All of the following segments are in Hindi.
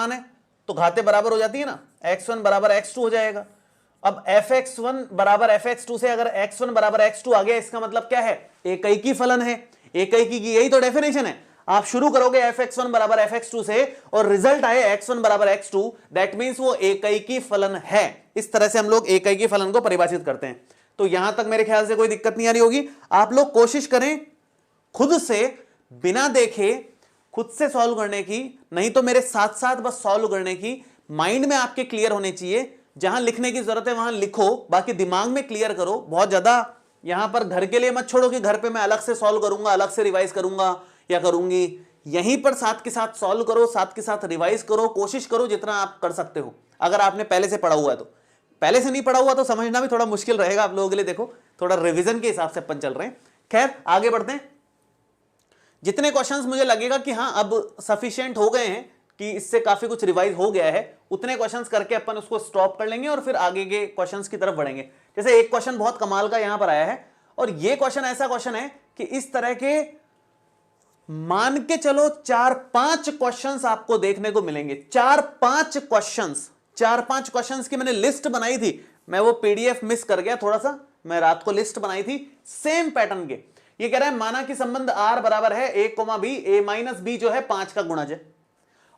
है तो घातें बराबर हो जाती है ना, x1 बराबर x2 हो जाएगा। अब fx1 बराबर fx2 से अगर x1 बराबर x2 आ गया, इसका मतलब क्या है, एकैकी फलन है। एकैकी की यही तो डेफिनेशन है। आप शुरू करोगे fx1 बराबर fx2 से और रिजल्ट आए x1 बराबर x2, दैट मींस वो एकैकी फलन है। इस तरह से हम लोग एकैकी फलन को परिभाषित करते हैं। तो यहां तक मेरे ख्याल से कोई दिक्कत नहीं आ रही होगी। आप लोग कोशिश करें खुद से, बिना देखे खुद से सॉल्व करने की, नहीं तो मेरे साथ साथ बस सॉल्व करने की। माइंड में आपके क्लियर होने चाहिए, जहां लिखने की जरूरत है वहां लिखो, बाकी दिमाग में क्लियर करो। बहुत ज्यादा यहां पर घर के लिए मत छोड़ो कि घर पे मैं अलग से सॉल्व करूंगा, अलग से रिवाइज करूंगा या करूंगी। यहीं पर साथ के साथ सॉल्व करो, साथ के साथ रिवाइज करो, कोशिश करो जितना आप कर सकते हो। अगर आपने पहले से पढ़ा हुआ है तो, पहले से नहीं पढ़ा हुआ तो समझना भी थोड़ा मुश्किल रहेगा आप लोगों के लिए। देखो थोड़ा रिवीजन के हिसाब से अपन चल रहे हैं। खैर आगे बढ़ते हैं। जितने क्वेश्चंस मुझे लगेगा कि हाँ अब सफिशिएंट हो गए हैं, कि इससे काफी कुछ रिवाइज हो गया है, उतने क्वेश्चंस करके अपन उसको स्टॉप कर लेंगे और फिर आगे के क्वेश्चंस की तरफ बढ़ेंगे। जैसे एक क्वेश्चन बहुत कमाल का यहां पर आया है, और ये क्वेश्चन ऐसा क्वेश्चन है कि इस तरह के मान के चलो 4-5 क्वेश्चंस आपको देखने को मिलेंगे। 4-5 क्वेश्चंस की मैंने लिस्ट बनाई थी, मैं वो पीडीएफ मिस कर गया थोड़ा सा, मैं रात को लिस्ट बनाई थी सेम पैटर्न के। ये कह रहा है माना कि संबंध R बराबर है a, b, a minus b जो है 5 का गुणज है,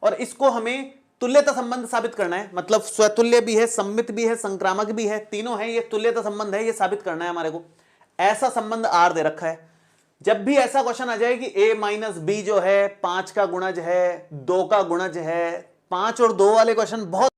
और इसको हमें तुल्यता संबंध साबित करना है। मतलब स्वतुल्य भी है, सममित भी है, संक्रामक भी है, तीनों है, ये तुल्यता संबंध है, ये साबित करना है हमारे को। ऐसा संबंध R दे रखा है। जब भी ऐसा क्वेश्चन आ जाए कि a माइनस b जो है 5 का गुणज है, 2 का गुणज है, 5 और 2 वाले क्वेश्चन बहुत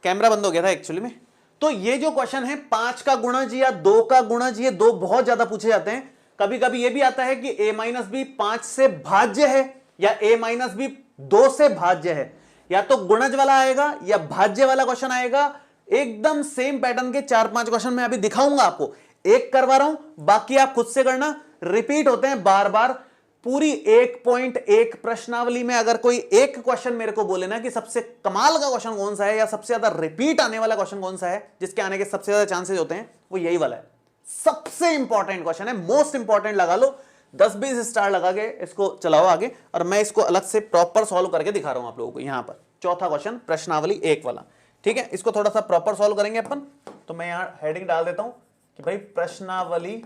कैमरा बंद हो गया था एक्चुअली में। तो ये जो क्वेश्चन है 5 का गुणज या 2 का गुणज, ये दो बहुत ज्यादा पूछे जाते हैं। कभी कभी ये भी आता है कि a माइनस बी 5 से भाज्य है या a माइनस बी 2 से भाज्य है। या तो गुणज वाला आएगा या भाज्य वाला क्वेश्चन आएगा। एकदम सेम पैटर्न के 4-5 क्वेश्चन मैं अभी दिखाऊंगा आपको, एक करवा रहा हूं, बाकी आप खुद से करना। रिपीट होते हैं बार बार। पूरी 1.1 प्रश्नावली में अगर कोई एक क्वेश्चन मेरे को बोले ना कि सबसे कमाल का क्वेश्चन कौन सा है या सबसे ज्यादा रिपीट आने वाला क्वेश्चन कौन सा है, जिसके आने के सबसे ज्यादा चांसेस होते हैं, वो यही वाला है। सबसे इंपॉर्टेंट क्वेश्चन है, मोस्ट इंपॉर्टेंट लगा लो, 10-20 स्टार लगा के इसको चलाओ आगे। और मैं इसको अलग से प्रॉपर सॉल्व करके दिखा रहा हूं आप लोगों को। यहां पर चौथा क्वेश्चन प्रश्नावली 1 वाला, ठीक है, इसको थोड़ा सा प्रॉपर सॉल्व करेंगे अपन। तो मैं यहां हेडिंग डाल देता हूं कि भाई प्रश्नावली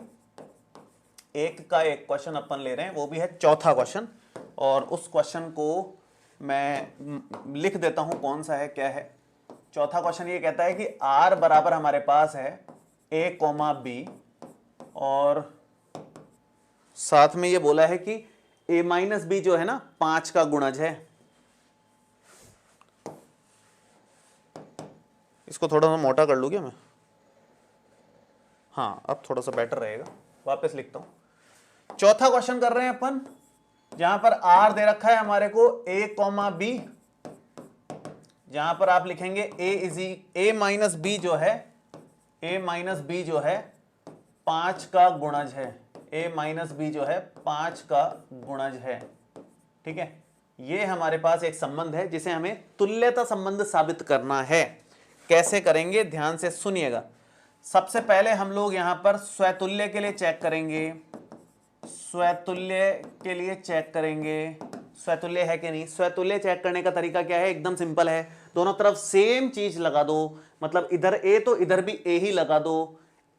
1 का एक क्वेश्चन अपन ले रहे हैं, वो भी है चौथा क्वेश्चन। और उस क्वेश्चन को मैं लिख देता हूं कौन सा है, क्या है। चौथा क्वेश्चन ये कहता है कि R बराबर हमारे पास है a, b, और साथ में ये बोला है कि a माइनस बी जो है ना 5 का गुणज है। इसको थोड़ा सा मोटा कर लूँ क्या मैं? हाँ अब थोड़ा सा बेटर रहेगा। वापस लिखता हूं। चौथा क्वेश्चन कर रहे हैं अपन, जहां पर R दे रखा है हमारे को a, b, जहां पर आप लिखेंगे a माइनस b जो है, a माइनस b जो है 5 का गुणज है। a माइनस b जो है 5 का गुणज है, ठीक है। ये हमारे पास एक संबंध है जिसे हमें तुल्यता संबंध साबित करना है। कैसे करेंगे ध्यान से सुनिएगा। सबसे पहले हम लोग यहां पर स्वतुल्य के लिए चेक करेंगे, स्वतुल्य के लिए चेक करेंगे स्वतुल्य है कि नहीं। स्वतुल्य चेक करने का तरीका क्या है, एकदम सिंपल है, दोनों तरफ सेम चीज लगा दो। मतलब इधर a तो इधर भी a ही लगा दो।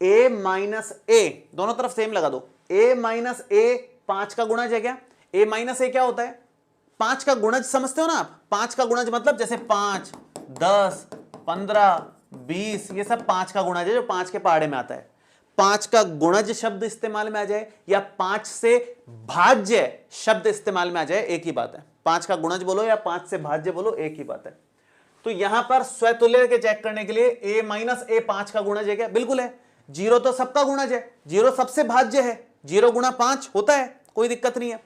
a माइनस a दोनों तरफ सेम लगा दो। a माइनस a 5 का गुणज है क्या? a माइनस a क्या होता है? 5 का गुणज समझते हो ना आप? 5 का गुणज मतलब जैसे 5, 10, 15, 20, ये सब 5 का गुणज है जो 5 के पहाड़े में आता है। 5 का गुणज शब्द इस्तेमाल में आ जाए या 5 से भाज्य शब्द इस्तेमाल में आ जाए, एक ही बात है। 5 का गुणज बोलो या 5 से भाज्य बोलो, एक ही बात है। तो यहां पर स्वतुल्य के चेक करने के लिए a माइनस a 5 का गुणज है क्या? बिल्कुल है। 0 तो सबका गुणज है, 0 सबसे भाज्य है, 0 गुणा 5 होता है, कोई दिक्कत नहीं है।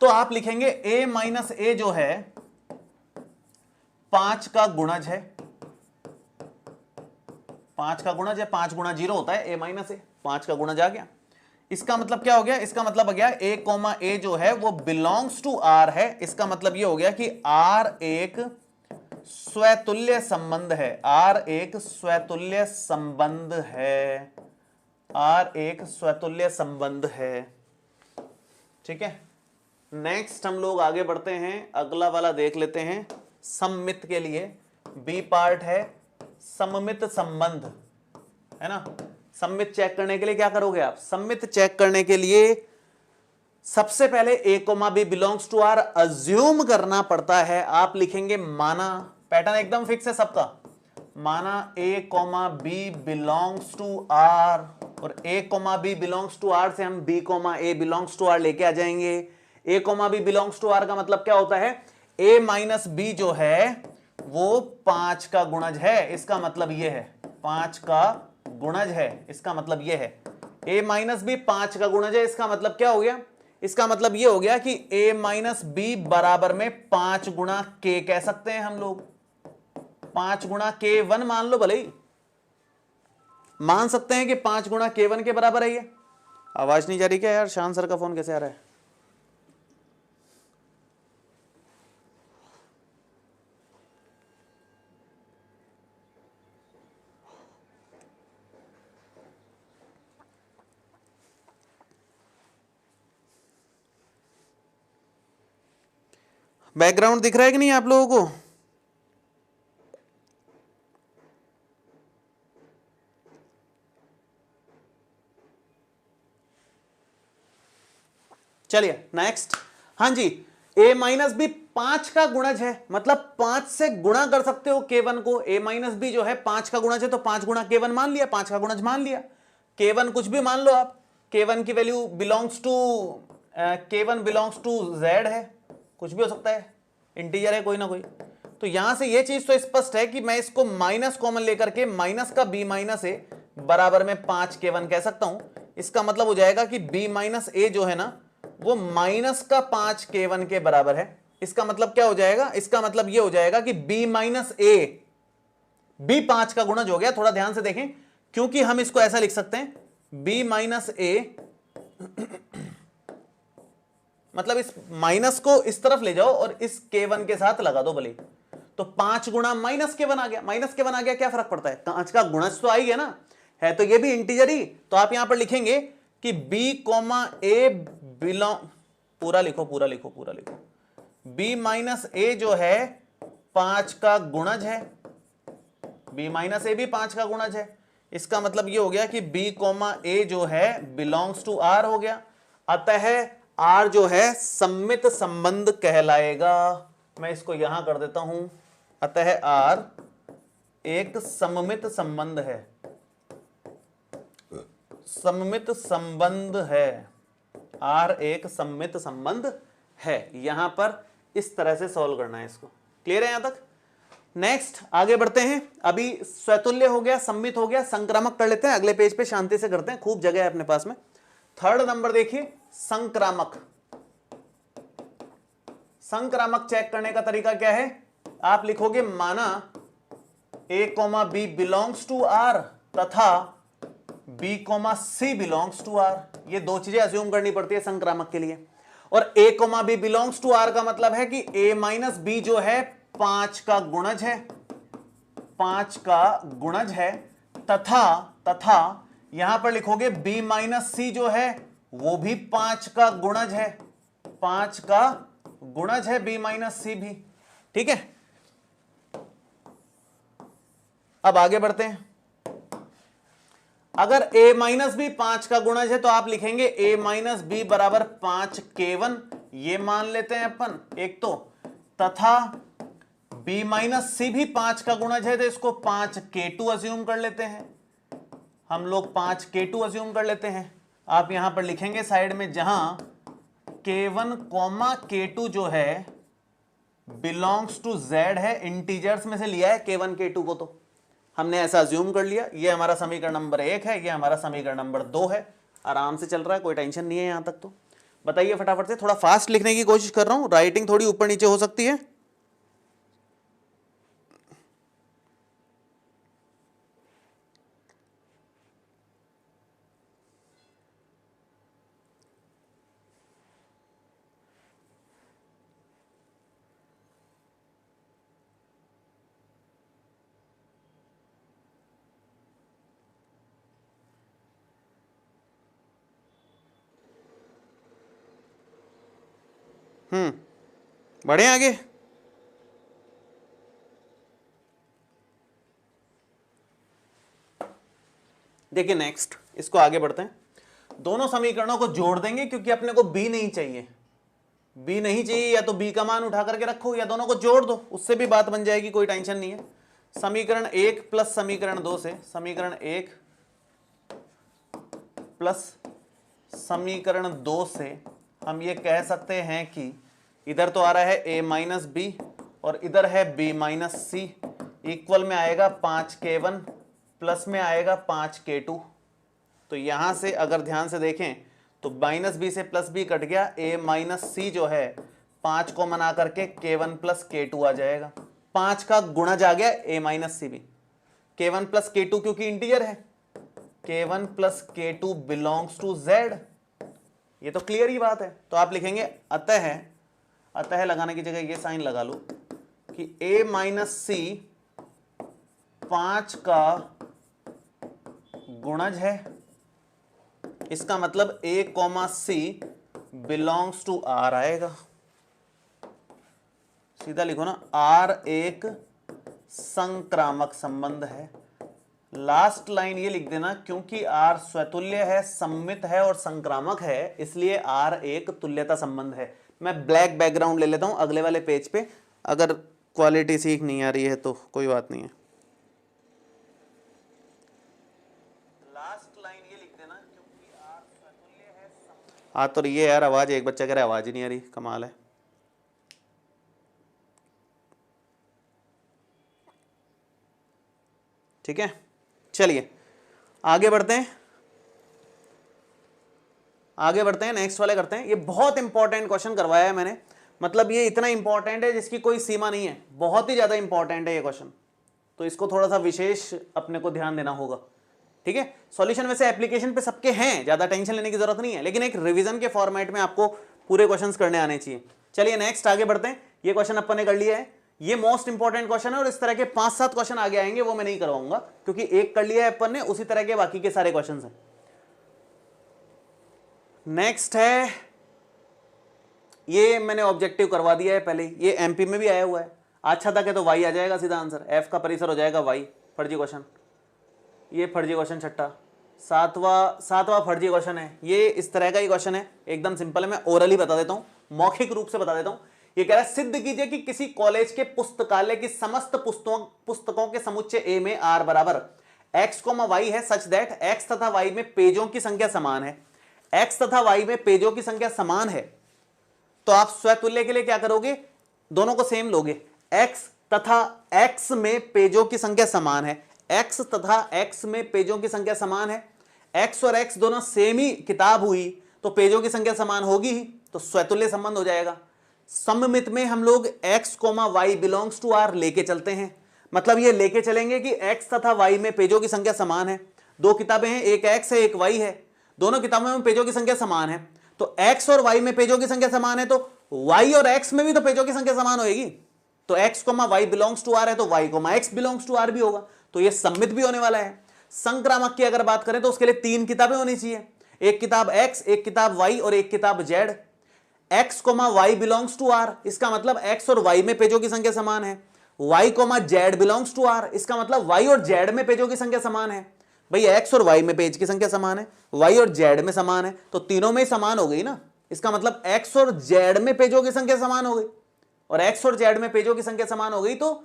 तो आप लिखेंगे a माइनस a जो है 5 का गुणज है। 5 का गुणज है, 5 गुणा 0 होता है a माइनस a, 5 का गुणज आ गया। इसका मतलब क्या हो गया, इसका मतलब हो गया ए कॉमा ए जो है वो बिलोंग्स टू आर है। इसका मतलब ये हो गया कि आर एक स्वतुल्य संबंध है, आर एक स्वतुल्य संबंध है, आर एक स्वतुल्य संबंध है। ठीक है, नेक्स्ट हम लोग आगे बढ़ते हैं, अगला वाला देख लेते हैं सममित के लिए। बी पार्ट है सममित संबंध, है ना। सममित चेक करने के लिए क्या करोगे आप, सममित चेक करने के लिए सबसे पहले A comma B belongs to R assume करना पड़ता है। आप लिखेंगे माना, पैटर्न एकदम फिक्स है सबका, माना A comma B belongs to R, और A comma B belongs to R से हम B comma A belongs to R लेके आ जाएंगे। A comma B belongs to R का मतलब क्या होता है, ए माइनस बी जो है वो 5 का गुणज है, इसका मतलब ये है 5 का गुणज है, इसका मतलब ये है a माइनस बी 5 का गुणज है। इसका मतलब क्या हो गया, इसका मतलब ये हो गया कि a माइनस बी बराबर में 5 गुणा k कह सकते हैं हम लोग, 5 गुणा k1 मान लो, भले ही मान सकते हैं कि 5 गुणा k1 के बराबर है ये। आवाज नहीं जा रही क्या यार, शान सर का फोन कैसे आ रहा है। बैकग्राउंड दिख रहा है कि नहीं आप लोगों को। चलिए नेक्स्ट, हाँ जी, a माइनस बी 5 का गुणज है, मतलब 5 से गुणा कर सकते हो k1 को। a माइनस बी जो है 5 का गुणज है तो 5 गुणा k1 मान लिया, 5 का गुणज मान लिया। k1 कुछ भी मान लो आप, k1 की value belongs to k1 belongs to z है, कुछ भी हो सकता है, इंटीजर है कोई ना कोई। तो यहां से ये चीज तो स्पष्ट है कि मैं इसको माइनस कॉमन लेकर के माइनस का b माइनस ए बराबर में 5 k1 कह सकता हूं। इसका मतलब हो जाएगा कि b माइनस ए जो है ना वो माइनस का 5 k1 के बराबर है। इसका मतलब क्या हो जाएगा, इसका मतलब ये हो जाएगा कि b माइनस ए, b 5 का गुणज हो गया। थोड़ा ध्यान से देखें, क्योंकि हम इसको ऐसा लिख सकते हैं b माइनस ए, मतलब इस माइनस को इस तरफ ले जाओ और इस k1 के साथ लगा दो भले, तो 5 गुणा माइनस k1 आ गया, माइनस k1 आ गया, क्या फर्क पड़ता है, 5 का गुणज तो आ ही गया ना, है तो ये भी इंटीजर ही। तो आप यहां पर लिखेंगे कि b कॉमा ए बिलोंग, पूरा लिखो पूरा लिखो पूरा लिखो, b माइनस ए जो है 5 का गुणज है, b माइनस ए भी 5 का गुणज है। इसका मतलब ये हो गया कि b कॉमा ए जो है बिलोंग्स टू r हो गया। अतः r जो है सममित संबंध कहलाएगा। मैं इसको यहां कर देता हूं, अतः r एक सममित संबंध है, सममित संबंध है, r एक सममित संबंध है। यहां पर इस तरह से सॉल्व करना है इसको, क्लियर है यहां तक। नेक्स्ट आगे बढ़ते हैं, अभी स्वतुल्य हो गया, सम्मित हो गया, संक्रामक कर लेते हैं, अगले पेज पे शांति से करते हैं, खूब जगह है अपने पास में। थर्ड नंबर देखिए, संक्रामक। संक्रामक चेक करने का तरीका क्या है, आप लिखोगे माना a comma B belongs to R तथा b comma C belongs to R. ये दो चीजें अज्यूम करनी पड़ती है संक्रामक के लिए। और a comma B belongs to R का मतलब है कि a माइनस बी जो है 5 का गुणज है, 5 का गुणज है, तथा यहां पर लिखोगे b माइनस सी जो है वो भी 5 का गुणज है, 5 का गुणज है b माइनस सी भी। ठीक है, अब आगे बढ़ते हैं। अगर a माइनस बी 5 का गुणज है तो आप लिखेंगे a माइनस बी बराबर 5 k1, ये मान लेते हैं अपन एक तो, तथा b माइनस सी भी 5 का गुणज है तो इसको 5 k2 अज्यूम कर लेते हैं, हम लोग 5 k2 अज्यूम कर लेते हैं। आप यहां पर लिखेंगे साइड में, जहां k1 कॉमा k2 जो है बिलोंग्स टू z है, इंटीजर्स में से लिया है k1 k2 को, तो हमने ऐसा अज्यूम कर लिया। ये हमारा समीकरण नंबर 1 है, ये हमारा समीकरण नंबर 2 है। आराम से चल रहा है, कोई टेंशन नहीं है यहां तक। तो बताइए फटाफट से, थोड़ा फास्ट लिखने की कोशिश कर रहा हूं, राइटिंग थोड़ी ऊपर नीचे हो सकती है। बढ़े आगे। देखिए नेक्स्ट, इसको आगे बढ़ते हैं। दोनों समीकरणों को जोड़ देंगे क्योंकि अपने को बी नहीं चाहिए। बी नहीं चाहिए, या तो बी का मान उठा करके रखो या दोनों को जोड़ दो, उससे भी बात बन जाएगी, कोई टेंशन नहीं है। समीकरण 1 प्लस समीकरण 2 से, समीकरण 1 प्लस समीकरण 2 से हम ये कह सकते हैं कि इधर तो आ रहा है a माइनस बी और इधर है b माइनस सी, इक्वल में आएगा 5k1 प्लस में आएगा 5k2। तो यहां से अगर ध्यान से देखें तो माइनस बी से प्लस बी कट गया, a माइनस सी जो है 5 को मना करके k1 प्लस k2 आ जाएगा। 5 का गुणज आ गया a माइनस सी भी, k1 प्लस k2 क्योंकि इंटीजर है, k1 plus k2 belongs to z। ये तो क्लियर ही बात है। तो आप लिखेंगे अतः लगाने की जगह ये साइन लगा लो कि a माइनस सी 5 का गुणज है, इसका मतलब a comma C belongs to r आएगा। सीधा लिखो ना, r एक संक्रामक संबंध है। लास्ट लाइन ये लिख देना, क्योंकि r स्वतुल्य है, सममित है और संक्रामक है, इसलिए r एक तुल्यता संबंध है। मैं ब्लैक बैकग्राउंड ले लेता हूं अगले वाले पेज पे, अगर क्वालिटी ठीक नहीं आ रही है तो कोई बात नहीं है। लास्ट लाइन ये लिख देना, क्योंकि r स्वतुल्य है, आ तो ये यार आवाज, एक बच्चा कह रहा है आवाज ही नहीं आ रही, कमाल है। ठीक है, चलिए आगे बढ़ते हैं, नेक्स्ट वाले करते हैं। ये बहुत इंपॉर्टेंट क्वेश्चन करवाया है मैंने, मतलब ये इतना इंपॉर्टेंट है जिसकी कोई सीमा नहीं है, बहुत ही ज्यादा इंपॉर्टेंट है ये क्वेश्चन, तो इसको थोड़ा सा विशेष अपने को ध्यान देना होगा। ठीक है, सॉल्यूशन वैसे एप्लीकेशन पे सबके हैं, ज्यादा टेंशन लेने की जरूरत नहीं है, लेकिन एक रिवीजन के फॉर्मेट में आपको पूरे क्वेश्चंस करने आने चाहिए। चलिए नेक्स्ट आगे बढ़ते हैं। ये क्वेश्चन अपन ने कर लिया है, ये मोस्ट इंपॉर्टेंट क्वेश्चन है और इस तरह के 5-7 क्वेश्चन आगे आएंगे, वो मैं नहीं करवाऊंगा क्योंकि एक कर लिया है अपन ने, उसी तरह के बाकी के सारे क्वेश्चन हैं। नेक्स्ट है, ये मैंने ऑब्जेक्टिव करवा दिया है पहले, ये एमपी में भी आया हुआ है। अच्छा था कि तो वाई आ जाएगा सीधा आंसर, एफ का परिसर हो जाएगा वाई। फर्जी क्वेश्चन, ये फर्जी क्वेश्चन छठा, सातवां फर्जी क्वेश्चन है। ये इस तरह का ही क्वेश्चन है, एकदम सिंपल है, मैं ओरली बता देता हूं, मौखिक रूप से बता देता हूं। ये कह रहा है सिद्ध कीजिए कि किसी कॉलेज के पुस्तकालय की समस्त पुस्तकों के समुच्चय ए में आर बराबर एक्स कोमा वाई है, सच दैट एक्स तथा वाई में पेजों की संख्या समान है। एक्स तथा वाई में पेजों की संख्या समान है तो आप स्वतुल्य के लिए क्या करोगे, दोनों को सेम लोगे। एक्स तथा एक्स में पेजों की संख्या समान है, एक्स तथा एक्स में पेजों की संख्या समान है, एक्स और एक्स दोनों सेम ही किताब हुई तो पेजों की संख्या समान होगी ही, तो स्वतुल्य संबंध हो जाएगा। सममित में हम लोग x comma Y belongs to R लेके चलते हैं, मतलब ये लेके चलेंगे कि x तथा y में पेजों की संख्या समान है। दो किताबें हैं, एक x है एक y है, दोनों किताबों में पेजों की संख्या समान है, तो x और y में पेजों की संख्या समान है तो y और x में भी तो पेजों की संख्या समान होगी। तो x comma Y belongs to R है तो y comma x belongs to R भी होगा, तो ये सममित भी होने वाला है। संक्रामक की अगर बात करें तो उसके लिए 3 किताबें होनी चाहिए, एक किताब x, एक किताब y और एक किताब z। x comma Y belongs to R, इसका मतलब x और y में पेजों की संख्या समान है। y comma z belongs to R, इसका मतलब y और z में पेजों की संख्या समान है। भाई x और y में पेज की संख्या समान है, y और z में समान है, तो तीनों में समान हो गई ना, इसका मतलब x और z में पेजों की संख्या समान हो गई, और x और z में पेजों की संख्या समान हो गई तो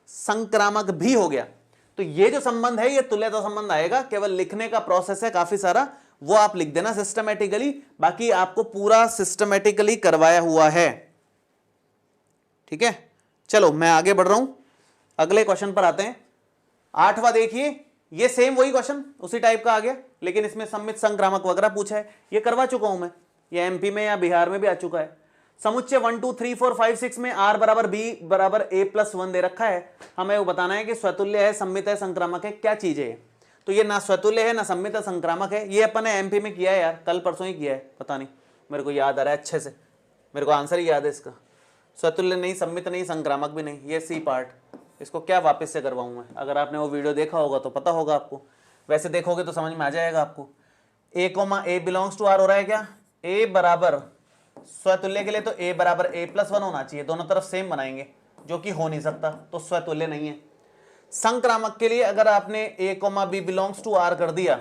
संक्रामक भी हो गया। तो ये जो संबंध है ये तुल्यता संबंध आएगा, केवल लिखने का प्रोसेस है काफी सारा, वो आप लिख देना सिस्टमैटिकली, बाकी आपको पूरा सिस्टमैटिकली करवाया हुआ है। ठीक है, चलो मैं आगे बढ़ रहा हूं, अगले क्वेश्चन पर आते हैं। 8वां देखिए, ये सेम वही क्वेश्चन उसी टाइप का आ गया, लेकिन इसमें सम्मित संक्रामक वगैरह पूछा है, ये करवा चुका हूं मैं, ये एमपी में या बिहार में भी आ चुका है। समुच्चय 1 2 3 4 5 6 में r बराबर b बराबर a+1 दे रखा है, हमें वो बताना है कि स्वतुल्य है, सम्मित है, संक्रामक है, क्या चीज है। तो ये ना स्वतुल्य है ना सम्मित है, संक्रामक है, ये अपन ने एमपी में किया है यार, कल परसों ही किया है, पता नहीं मेरे को याद आ रहा है अच्छे से, मेरे को आंसर ही याद है इसका। स्वतुल्य नहीं, सम्मित नहीं, संक्रामक भी नहीं, ये सी पार्ट, इसको क्या वापस से करवाऊँ मैं, अगर आपने वो वीडियो देखा होगा तो पता होगा आपको, वैसे देखोगे तो समझ में आ जाएगा आपको। a comma a belongs to R हो रहा है क्या, a बराबर स्वतुल्य के लिए तो a बराबर a+1 होना चाहिए, दोनों तरफ सेम बनाएंगे, जो कि हो नहीं सकता, तो स्वतुल्य नहीं है। संक्रामक के लिए अगर आपने a, b belongs to r कर दिया,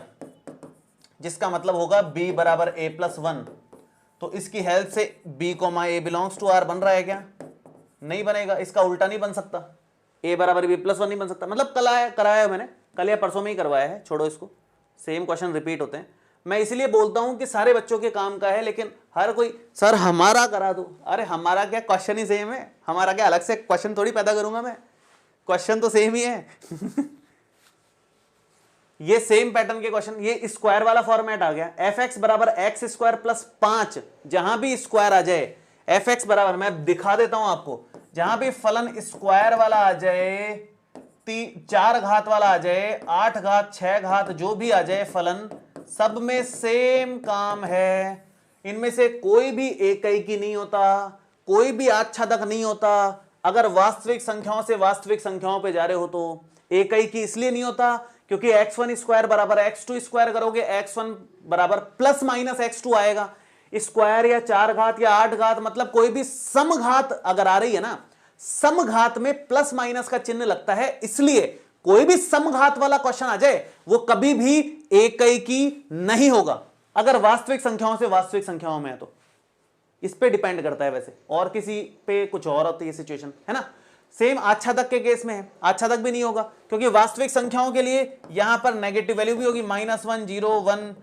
जिसका मतलब होगा b बराबर a+1, तो इसकी हेल्प से b, a belongs to r बन रहा है क्या? नहीं बनेगा, इसका उल्टा नहीं बन सकता, a बराबर b+1 नहीं बन सकता। मतलब कराया मैंने, कल या परसों में ही करवाया है, छोड़ो इसको, सेम क्वेश्चन रिपीट होते हैं। मैं इसलिए बोलता हूं कि सारे बच्चों के काम का है, लेकिन हर कोई सर हमारा करा दो, अरे हमारा क्या, क्वेश्चन ही सेम है, हमारा क्या अलग से क्वेश्चन थोड़ी पैदा करूंगा मैं, क्वेश्चन तो सेम ही है। ये सेम पैटर्न के क्वेश्चन, ये स्क्वायर वाला फॉर्मेट आ गया, fx बराबर x स्क्वायर प्लस 5, जहां भी स्क्वायर आ जाए, fx बराबर, मैं दिखा देता हूं आपको, जहां भी फलन स्क्वायर वाला आ जाए, 4 घात वाला आ जाए, 8 घात 6 घात जो भी आ जाए फलन, सब में सेम काम है। इनमें से कोई भी एकैकी नहीं होता, कोई भी आच्छादक नहीं होता। अगर वास्तविक संख्याओं से वास्तविक संख्याओं पे जा रहे हो तो एकैकी इसलिए नहीं होता क्योंकि x1 स्क्वायर बराबर x2 स्क्वायर करोगे, x1 बराबर प्लस माइनस x2 आएगा। स्क्वायर या 4 घात या 8 घात, मतलब कोई भी समघात अगर आ रही है ना, समघात में प्लस माइनस का चिन्ह लगता है, इसलिए कोई भी समघात वाला क्वेश्चन आ जाए वो कभी भी एकैकी नहीं होगा, अगर वास्तविक संख्याओं से वास्तविक संख्याओं में है तो। इस पे डिपेंड करता है, वैसे और किसी पे कुछ और होती है सिचुएशन, है ना। सेम आच्छादक के केस में है, आच्छादक भी नहीं होगा क्योंकि वास्तविक संख्याओं के लिए यहां पर नेगेटिव वैल्यू भी होगी, -1 0 1,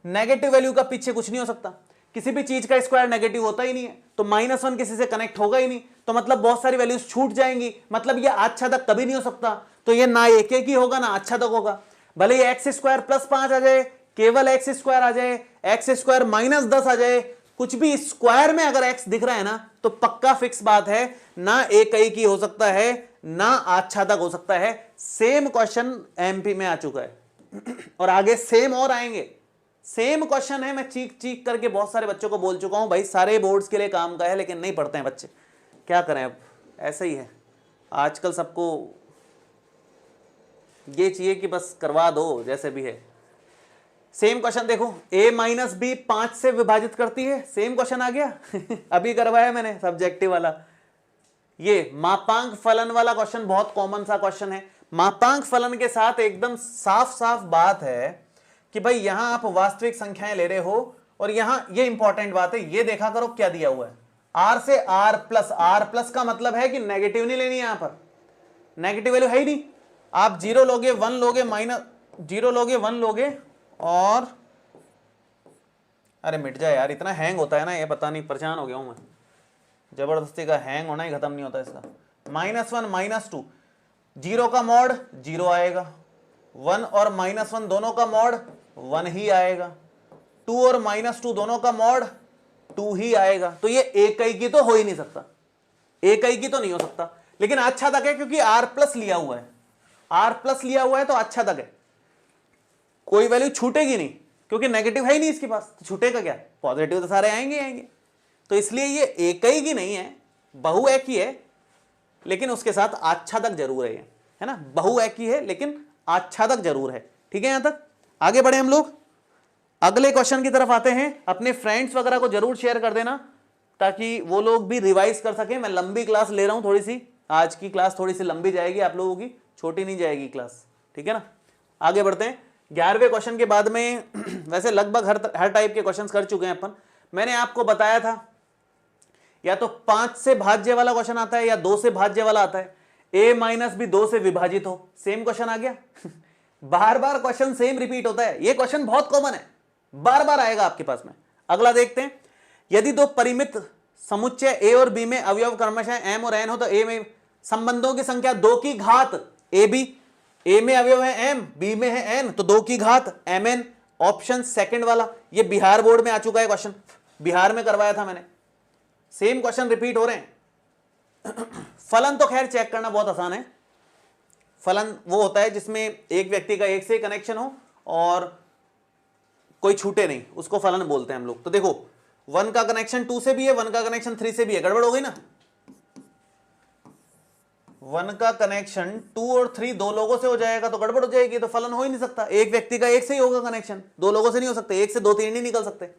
नेगेटिव वैल्यू का पीछे कुछ नहीं हो सकता, किसी भी चीज का स्क्वायर नेगेटिव होता ही नहीं है, तो -1 किसी से कनेक्ट होगा ही नहीं, तो मतलब बहुत सारी वैल्यूज छूट जाएंगी, मतलब ये आच्छादक कभी नहीं हो सकता, तो ये ना एकैकी होगा ना आच्छादक होगा। भले ही x स्क्वायर प्लस 5 आ जाए, केवल x स्क्वायर आ जाए, x स्क्वायर -10 आ जाए, कुछ भी स्क्वायर में अगर x दिख रहा है ना, तो पक्का फिक्स बात है, ना एकैकी हो सकता है ना आच्छादक हो सकता है। सेम क्वेश्चन एमपी में आ चुका है और आगे सेम और आएंगे। सेम क्वेश्चन है, मैं चीख चीख करके बहुत सारे बच्चों को बोल चुका हूं, भाई सारे बोर्ड्स के लिए काम का है, लेकिन नहीं पढ़ते हैं बच्चे, क्या करें, अब ऐसा ही है आजकल, सबको ये चाहिए कि बस करवा दो जैसे भी है। सेम क्वेश्चन देखो, a माइनस बी 5 से विभाजित करती है, सेम क्वेश्चन आ गया अभी करवाया मैंने सब्जेक्टिव वाला। ये मापांक फलन वाला क्वेश्चन बहुत कॉमन सा क्वेश्चन है। मापांक फलन के साथ एकदम साफ साफ बात है कि भाई यहां आप वास्तविक संख्याएं ले रहे हो, और यहां ये इंपॉर्टेंट बात है, ये देखा करो क्या दिया हुआ है, r से r प्लस का मतलब है कि नेगेटिव नहीं लेनी, यहां पर नेगेटिव वैल्यू है ही नहीं। आप 0 लोगे 1 लोगे, -0 लोगे 1 लोगे, और अरे मिट जाए यार, इतना हैंग होता है ना ये, पता नहीं परेशान हो गया हूं मैं, जबरदस्ती का हैंग होना ही खत्म नहीं होता इसका। -1 -2, 0 का मॉड 0 आएगा, 1 और -1 दोनों का मॉड 1 ही आएगा, 2 और -2 दोनों का मॉड 2 ही आएगा, तो ये एकैकी तो हो ही नहीं सकता, एकैकी तो नहीं हो सकता। लेकिन आच्छादक है क्योंकि r प्लस लिया हुआ है, r प्लस लिया हुआ है तो आच्छादक है, कोई वैल्यू छूटेगी नहीं क्योंकि नेगेटिव है ही नहीं इसके पास, तो छूटेगा क्या, पॉजिटिव तो सारे आएंगे आएंगे, तो इसलिए ये एकैकी नहीं है, बहुएकी है, लेकिन उसके साथ आच्छादक जरूर है ना, बहुएकी है लेकिन आच्छादक जरूर है। ठीक है, यहां तक आगे बढ़े हम लोग, अगले क्वेश्चन की तरफ आते हैं। अपने फ्रेंड्स वगैरह को जरूर शेयर कर देना ताकि वो लोग भी रिवाइज कर सके। मैं लंबी क्लास ले रहा हूं थोड़ी सी, आज की क्लास थोड़ी सी लंबी जाएगी आप लोगों की, छोटी नहीं जाएगी क्लास, ठीक है ना। आगे बढ़ते हैं 11वें क्वेश्चन के बाद में वैसे लगभग हर टाइप के क्वेश्चंस कर चुके हैं अपन। मैंने आपको बताया था या तो 5 से भाज्य वाला क्वेश्चन आता है या 2 से भाज्य वाला आता है, a माइनस बी 2 से विभाजित हो, सेम क्वेश्चन आ गया बार बार क्वेश्चन सेम रिपीट होता है, ये क्वेश्चन बहुत कॉमन है, बार बार आएगा आपके पास में। अगला देखते हैं, यदि दो परिमित समुच्चय a और b में अवयव क्रमशः m और n हो तो a में संबंधों की संख्या 2 की घात ab, a में अवयव है m, b में है n, तो 2 की घात mn, ऑप्शन सेकंड वाला। ये बिहार बोर्ड में आ चुका है क्वेश्चन, बिहार में करवाया था मैंने, सेम क्वेश्चन रिपीट हो रहे हैं फलन तो खैर चेक करना बहुत आसान है, फलन वो होता है जिसमें एक व्यक्ति का एक से कनेक्शन हो और कोई छूटे नहीं, उसको फलन बोलते हैं हम लोग। तो देखो 1 का कनेक्शन 2 से भी है, 1 का कनेक्शन 3 से भी है, गड़बड़ हो गई ना। 1 का कनेक्शन 2 और 3 दो लोगों से हो जाएगा तो गड़बड़ हो जाएगी, तो फलन हो ही नहीं सकता। एक व्यक्ति का एक से ही होगा कनेक्शन, दो लोगों से नहीं हो सकते, एक से 2 3 नहीं निकल सकते।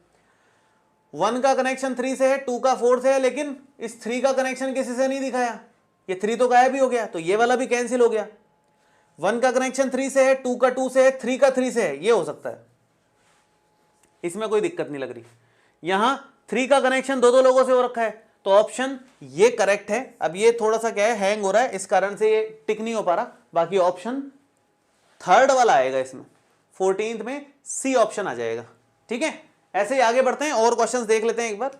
1 का कनेक्शन 3 से है, 2 का 4 से है, लेकिन इस 3 का कनेक्शन किसी से नहीं दिखाया, ये 3 तो गायब ही हो गया, तो ये वाला भी कैंसिल हो गया। 1 का कनेक्शन 3 से है, 2 का 2 से है, 3 का 3 से है, ये हो सकता है, इसमें कोई दिक्कत नहीं लग रही। यहां 3 का कनेक्शन दो लोगों से हो रखा है, तो ऑप्शन ये करेक्ट है। अब ये थोड़ा सा क्या है, हैंग हो रहा है, इस कारण से ये टिक नहीं हो पा रहा। बाकी ऑप्शन थर्ड वाला आएगा इसमें, 14th में सी ऑप्शन आ जाएगा। ठीक है, ऐसे ही आगे बढ़ते हैं और क्वेश्चंस देख लेते हैं एक बार।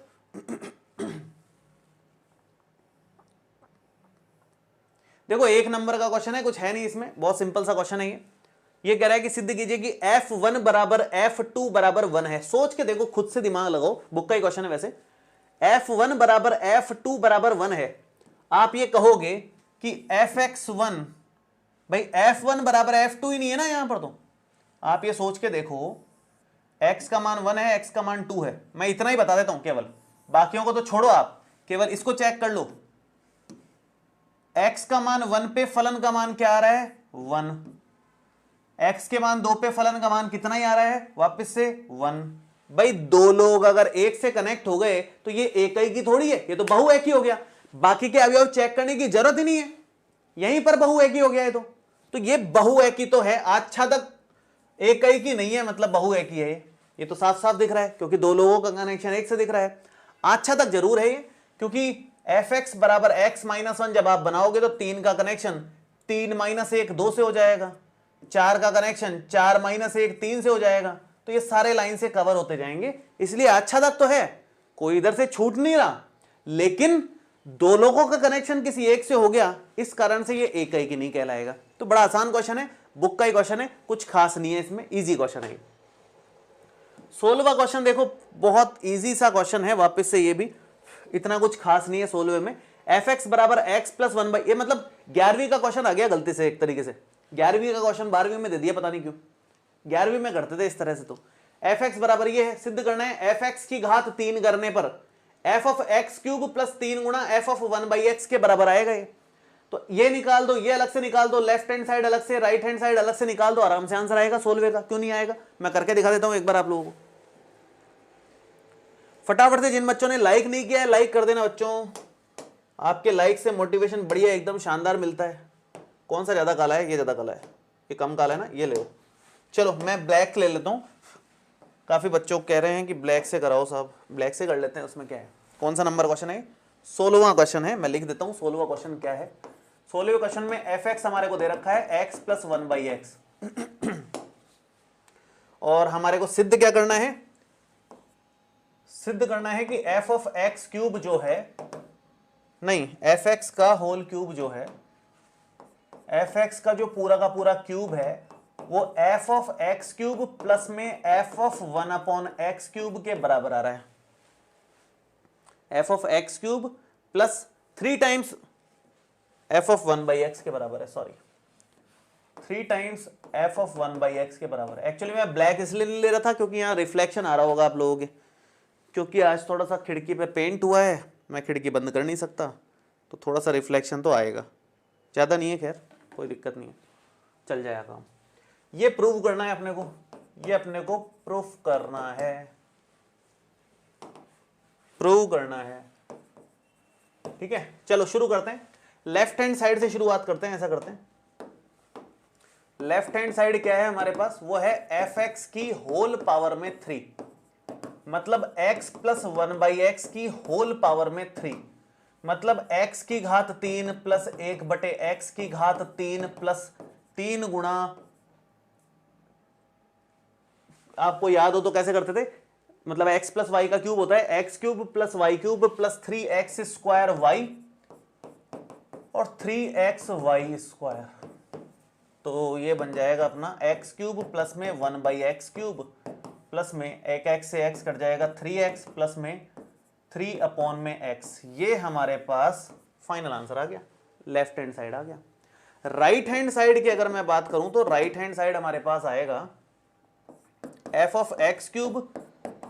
देखो 1 नंबर का क्वेश्चन है, कुछ है नहीं इसमें, बहुत सिंपल सा क्वेश्चन है ये कह रहा है कि सिद्ध कीजिए कि F1 बराबर F2 बराबर 1 है। सोच के देखो, खुद से दिमाग लगाओ, बुक का ही क्वेश्चन है वैसे। F1 बराबर F2 बराबर 1 है। आप ये कहोगे कि Fx1, भाई F1 बराबर F2 ही नहीं है ना यहां पर, तो आप ये सोच के देखो, x का मान 1 है, x का मान 2 है। मैं इतना ही बता देता हूं केवल, बाकियों को तो छोड़ो, आप केवल इसको चेक कर लो। x का मान 1 पे फलन का मान क्या आ रहा है, 1। x के मान 2 पे फलन का मान कितना ही आ रहा है, वापस से 1। भाई दो लोग अगर एक से कनेक्ट हो गए तो ये एक ही की थोड़ी है, ये तो बहु एक ही हो गया। बाकी के अवयव चेक करने की जरूरत ही नहीं है, यहीं पर बहु एक ही हो गया है। तो ये बहु एक ही तो है, अच्छा तक एक ही की नहीं है, मतलब बहु एक ही है। ये तो साफ साफ दिख रहा है, क्योंकि दो लोगों का कनेक्शन एक से दिख रहा है। अच्छा तक जरूर है ये, क्योंकि fx बराबर x माइनस 1 जब आप बनाओगे तो 3 का कनेक्शन 3 माइनस 1 2 से हो जाएगा, 4 का कनेक्शन 4 माइनस 1 3 से हो जाएगा। तो ये सारे लाइन से कवर होते जाएंगे, इसलिए अच्छा तक तो है, कोई इधर से छूट नहीं रहा। लेकिन दो लोगों का कनेक्शन किसी एक से हो गया, इस कारण से ये एक ही नहीं कहलाएगा। तो बड़ा आसान क्वेश्चन है, बुक का ही क्वेश्चन है, कुछ खास नहीं है इसमें, इजी क्वेश्चन है। 16वां क्वेश्चन देखो, बहुत इजी सा क्वेश्चन है, वापस से ये भी इतना कुछ खास नहीं है 16वें में। fx बराबर x प्लस 1/, ये मतलब 11वीं का क्वेश्चन आ गया गलती से एक तरीके से। 11वीं का क्वेश्चन 12वीं में दे दिया, पता नहीं क्यों, 11वीं में करते थे इस तरह से। तो fx बराबर ये है, सिद्ध करना है fx की घात 3 करने पर f of x cube plus 3 गुणा f ऑफ 1/x के बराबर आएगा ये। तो ये निकाल दो, ये अलग से निकाल दो, लेफ्ट हैंड साइड अलग से, राइट हैंड साइड अलग से निकाल दो, आराम से आंसर आएगा 16वें का। क्यों नहीं आएगा, मैं करके दिखा देता हूं एक बार आप लोगों को। फटाफट से जिन बच्चों ने लाइक नहीं किया है, लाइक कर देना बच्चों, आपके लाइक से मोटिवेशन बढ़िया एकदम शानदार मिलता है। कौन सा ज्यादा काला है, ये ज्यादा काला है, ये कम काला है ना, ये ले। चलो मैं ब्लैक ले लेता हूं, काफी बच्चों कह रहे हैं कि ब्लैक से कराओ साहब, ब्लैक से कर लेते हैं, उसमें क्या है। कौन सा नंबर क्वेश्चन है, 16वां क्वेश्चन है, मैं लिख देता हूं 16वां क्वेश्चन क्या है। 16वें क्वेश्चन में fx हमारे को दे रखा है x प्लस 1/x, और हमारे को सिद्ध क्या करना है, सिद्ध करना है कि f ऑफ x क्यूब जो है, नहीं fx का होल क्यूब जो है, fx का जो पूरा का पूरा क्यूब है वो f of x cube plus में f ऑफ 1/x क्यूब के बराबर आ रहा है। f of x cube plus 3 times f of 1/x के बराबर है, sorry 3 times f of 1/x के बराबर है। एक्चुअली मैं ब्लैक इसलिए नहीं ले रहा था क्योंकि यहाँ रिफ्लेक्शन आ रहा होगा आप लोगों के, क्योंकि आज थोड़ा सा खिड़की पे पेंट हुआ है, मैं खिड़की बंद कर नहीं सकता, तो थोड़ा सा रिफ्लेक्शन तो आएगा, ज़्यादा नहीं है, खैर कोई दिक्कत नहीं है, चल जाएगा काम। ये प्रूव करना है अपने को, ये अपने को प्रूफ करना है, प्रूव करना है, ठीक है। चलो शुरू करते हैं, लेफ्ट हैंड साइड से शुरुआत करते हैं, ऐसा करते हैं। लेफ्ट हैंड साइड क्या है हमारे पास, वो है fx की होल पावर में 3, मतलब x प्लस 1/x की होल पावर में 3, मतलब x की घात 3 प्लस 1/x की घात 3 प्लस 3 गुणा, आपको याद हो तो कैसे करते थे, मतलब x प्लस वाई का क्यूब होता है x cube plus Y cube plus 3x square Y और 3x वाई स्क्वायर, तो ये बन जाएगा अपना x क्यूब प्लस में 1/x क्यूब प्लस में एक x से x कट जाएगा 3x प्लस में 3 में x। ये हमारे पास फाइनल आंसर आ गया, लेफ्ट हैंड साइड आ गया। राइट हैंड साइड की अगर मैं बात करूं तो राइट हैंड साइड हमारे पास आएगा f of x cube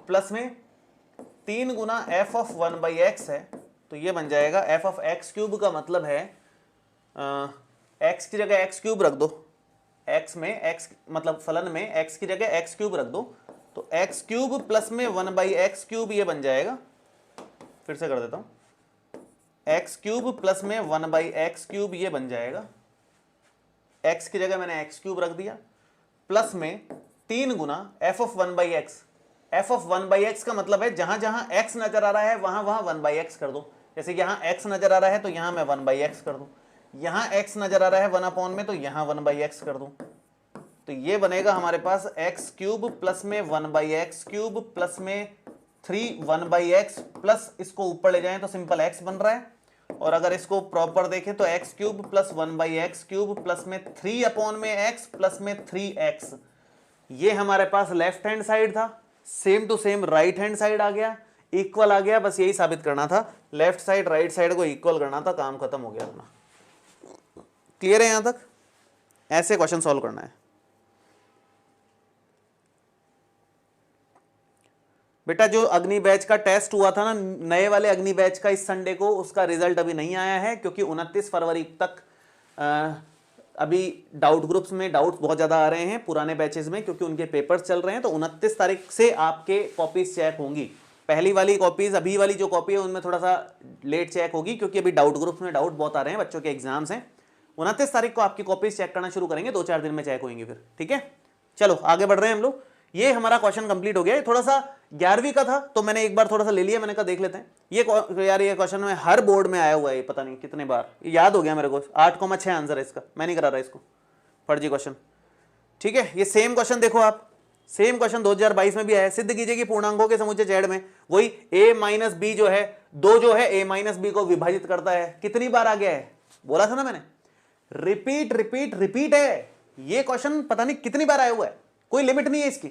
plus में 3 गुना f ऑफ 1/x है, तो ये बन जाएगा f ऑफ x क्यूब का मतलब है x की जगह x क्यूब रख दो, x में x मतलब फलन में x की जगह x क्यूब रख दो, तो तो एक्स क्यूब प्लस में 1/x³ ये बन जाएगा, फिर से कर देता हूं, एक्स क्यूब प्लस में 1/x³ ये बन जाएगा, x की जगह मैंने x³ रख दिया, प्लस में 3 गुना f(1/x). f(1/x) का मतलब है जहां जहां x नजर आ रहा है वहां वहां 1/x कर दो। जैसे यहां x नजर आ रहा है तो यहां मैं 1/x कर दूं, यहां x नजर आ रहा है 1 में तो यहां 1/x कर दूं। तो ये बनेगा हमारे पास x³ प्लस में 1/x³ प्लस में 3 1/x प्लस इसको ऊपर ले जाएं तो सिंपल x बन रहा है। और अगर इसको प्रॉपर देखें तो x³ प्लस 1/x³ प्लस में 3/x प्लस में 3x, ये हमारे पास लेफ्ट हैंड साइड था। Same to same right hand side आ गया, इक्वल आ गया। बस यही साबित करना था, लेफ्ट साइड राइट साइड को इक्वल करना था, काम खत्म हो गया अपना। क्लियर है यहां तक? ऐसे क्वेश्चन सॉल्व करना है बेटा। जो अग्नि बैच का टेस्ट हुआ था ना, नए वाले अग्नि बैच का, इस संडे को उसका रिजल्ट अभी नहीं आया है, क्योंकि 29 फरवरी तक अभी डाउट ग्रुप्स में डाउट्स बहुत ज़्यादा आ रहे हैं पुराने बैचेस में, क्योंकि उनके पेपर्स चल रहे हैं। तो 29 तारीख से आपके कॉपीज चेक होंगी। पहली वाली कॉपीज, अभी वाली जो कॉपी है उनमें थोड़ा सा लेट चेक होगी, क्योंकि अभी डाउट ग्रुप्स में डाउट बहुत आ रहे हैं, बच्चों के एग्जाम्स हैं। 29 तारीख को आपकी कॉपीज चेक करना शुरू करेंगे, 2-4 दिन में चेक होंगी फिर। ठीक है, चलो आगे बढ़ रहे हैं हम लोग। ये हमारा क्वेश्चन कंप्लीट हो गया है। थोड़ा सा 11वीं का था तो मैंने एक बार थोड़ा सा ले लिया, मैंने कहा देख लेते हैं। ये यार ये क्वेश्चन में हर बोर्ड में आया हुआ है, पता नहीं कितने बार, याद हो गया मेरे को। 8,6 आंसर है इसका, मैं नहीं करा रहा इसको, फर्जी क्वेश्चन। ठीक है, ये सेम क्वेश्चन देखो आप, सेम क्वेश्चन 2022 में भी आया। सिद्ध कीजिए कि पूर्णांकों के समुच्चय Z में वही a - b जो है, 2 जो है a - b को विभाजित करता है। कितनी बार आ गया है, बोला था ना मैंने, रिपीट रिपीट रिपीट है ये क्वेश्चन, पता नहीं कितनी बार आया हुआ है, कोई लिमिट नहीं है इसकी।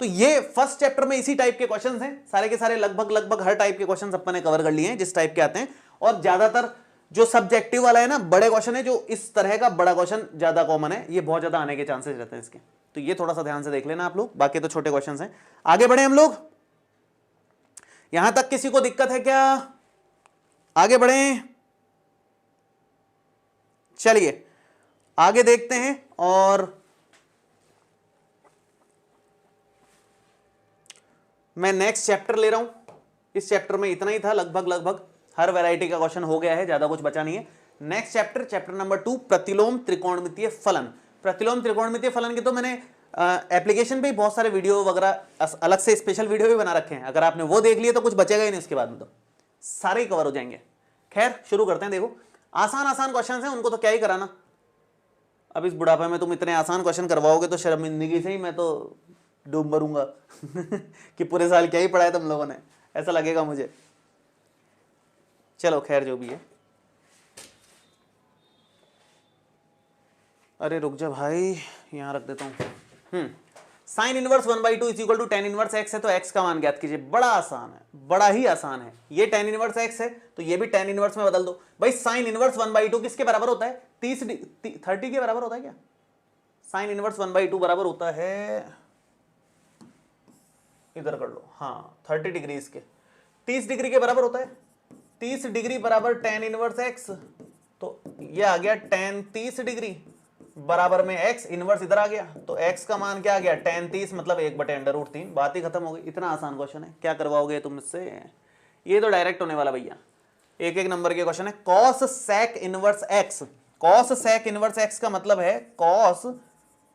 तो ये फर्स्ट चैप्टर में इसी टाइप के क्वेश्चंस हैं, सारे के सारे लगभग हर टाइप के क्वेश्चंस अपन ने कवर कर लिए हैं जिस टाइप के आते हैं। और ज्यादातर जो सब्जेक्टिव वाला है ना, बड़े क्वेश्चन है, जो इस तरह का बड़ा क्वेश्चन ज्यादा कॉमन है, ये बहुत ज्यादा आने के चांसेस रहते हैं इसके। तो ये थोड़ा सा ध्यान से देख लेना आप लोग, बाकी तो छोटे क्वेश्चंस हैं। आगे बढ़े हम लोग, यहां तक किसी को दिक्कत है क्या? आगे बढ़े, चलिए आगे देखते हैं। और मैं नेक्स्ट चैप्टर ले रहा हूं। इस चैप्टर में इतना ही था, लगभग हर वैरायटी का क्वेश्चन हो गया है, ज्यादा कुछ बचा नहीं है। नेक्स्ट चैप्टर, चैप्टर नंबर 2, प्रतिलोम त्रिकोणमितीय फलन। प्रतिलोम त्रिकोणमितीय फलन के तो मैंने एप्लीकेशन पे बहुत सारे वीडियो वगैरह अलग से स्पेशल वीडियो भी बना रखे हैं। अगर आपने वो देख लिए तो कुछ बचेगा ही नहीं, उसके बाद में तो सारे ही कवर हो जाएंगे। खैर शुरू करते हैं। देखो आसान आसान क्वेश्चन हैं, उनको तो क्या ही कराना। अब इस बुढ़ापे में तुम इतने आसान क्वेश्चन करवाओगे तो शर्मिंदगी से ही मैं तो डूब मरूंगा कि पूरे साल क्या ही पढ़ाया तुम लोगों ने, ऐसा लगेगा मुझे। चलो खैर जो भी है। अरे रुक जा भाई, यहां रख देता हूं। Sine inverse 1/2 is equal to tan inverse x है, तो x का मान ज्ञात कीजिए। बड़ा आसान है, बड़ा ही आसान है। ये tan इनवर्स x है तो ये भी tan इनवर्स में बदल दो भाई। साइन इनवर्स 1/2 किसके बराबर होता है? 30 के बराबर होता है क्या? साइन इनवर्स 1/2 बराबर होता है, इधर कर लो, हाँ 30 डिग्री इसके 30 डिग्री के बराबर होता है। 30 डिग्री बराबर tan इनवर्स x, तो ये आ गया tan 30 डिग्री बराबर में x, इनवर्स इधर आ गया, तो x का मान क्या आ गया? tan 30 मतलब 1/√3। बात ही खत्म हो गई। इतना आसान क्वेश्चन है, क्या करवाओगे तुम इससे? ये तो डायरेक्ट होने वाला भैया, एक एक नंबर के क्वेश्चन है। cos sec inverse x, cos sec inverse x का मतलब है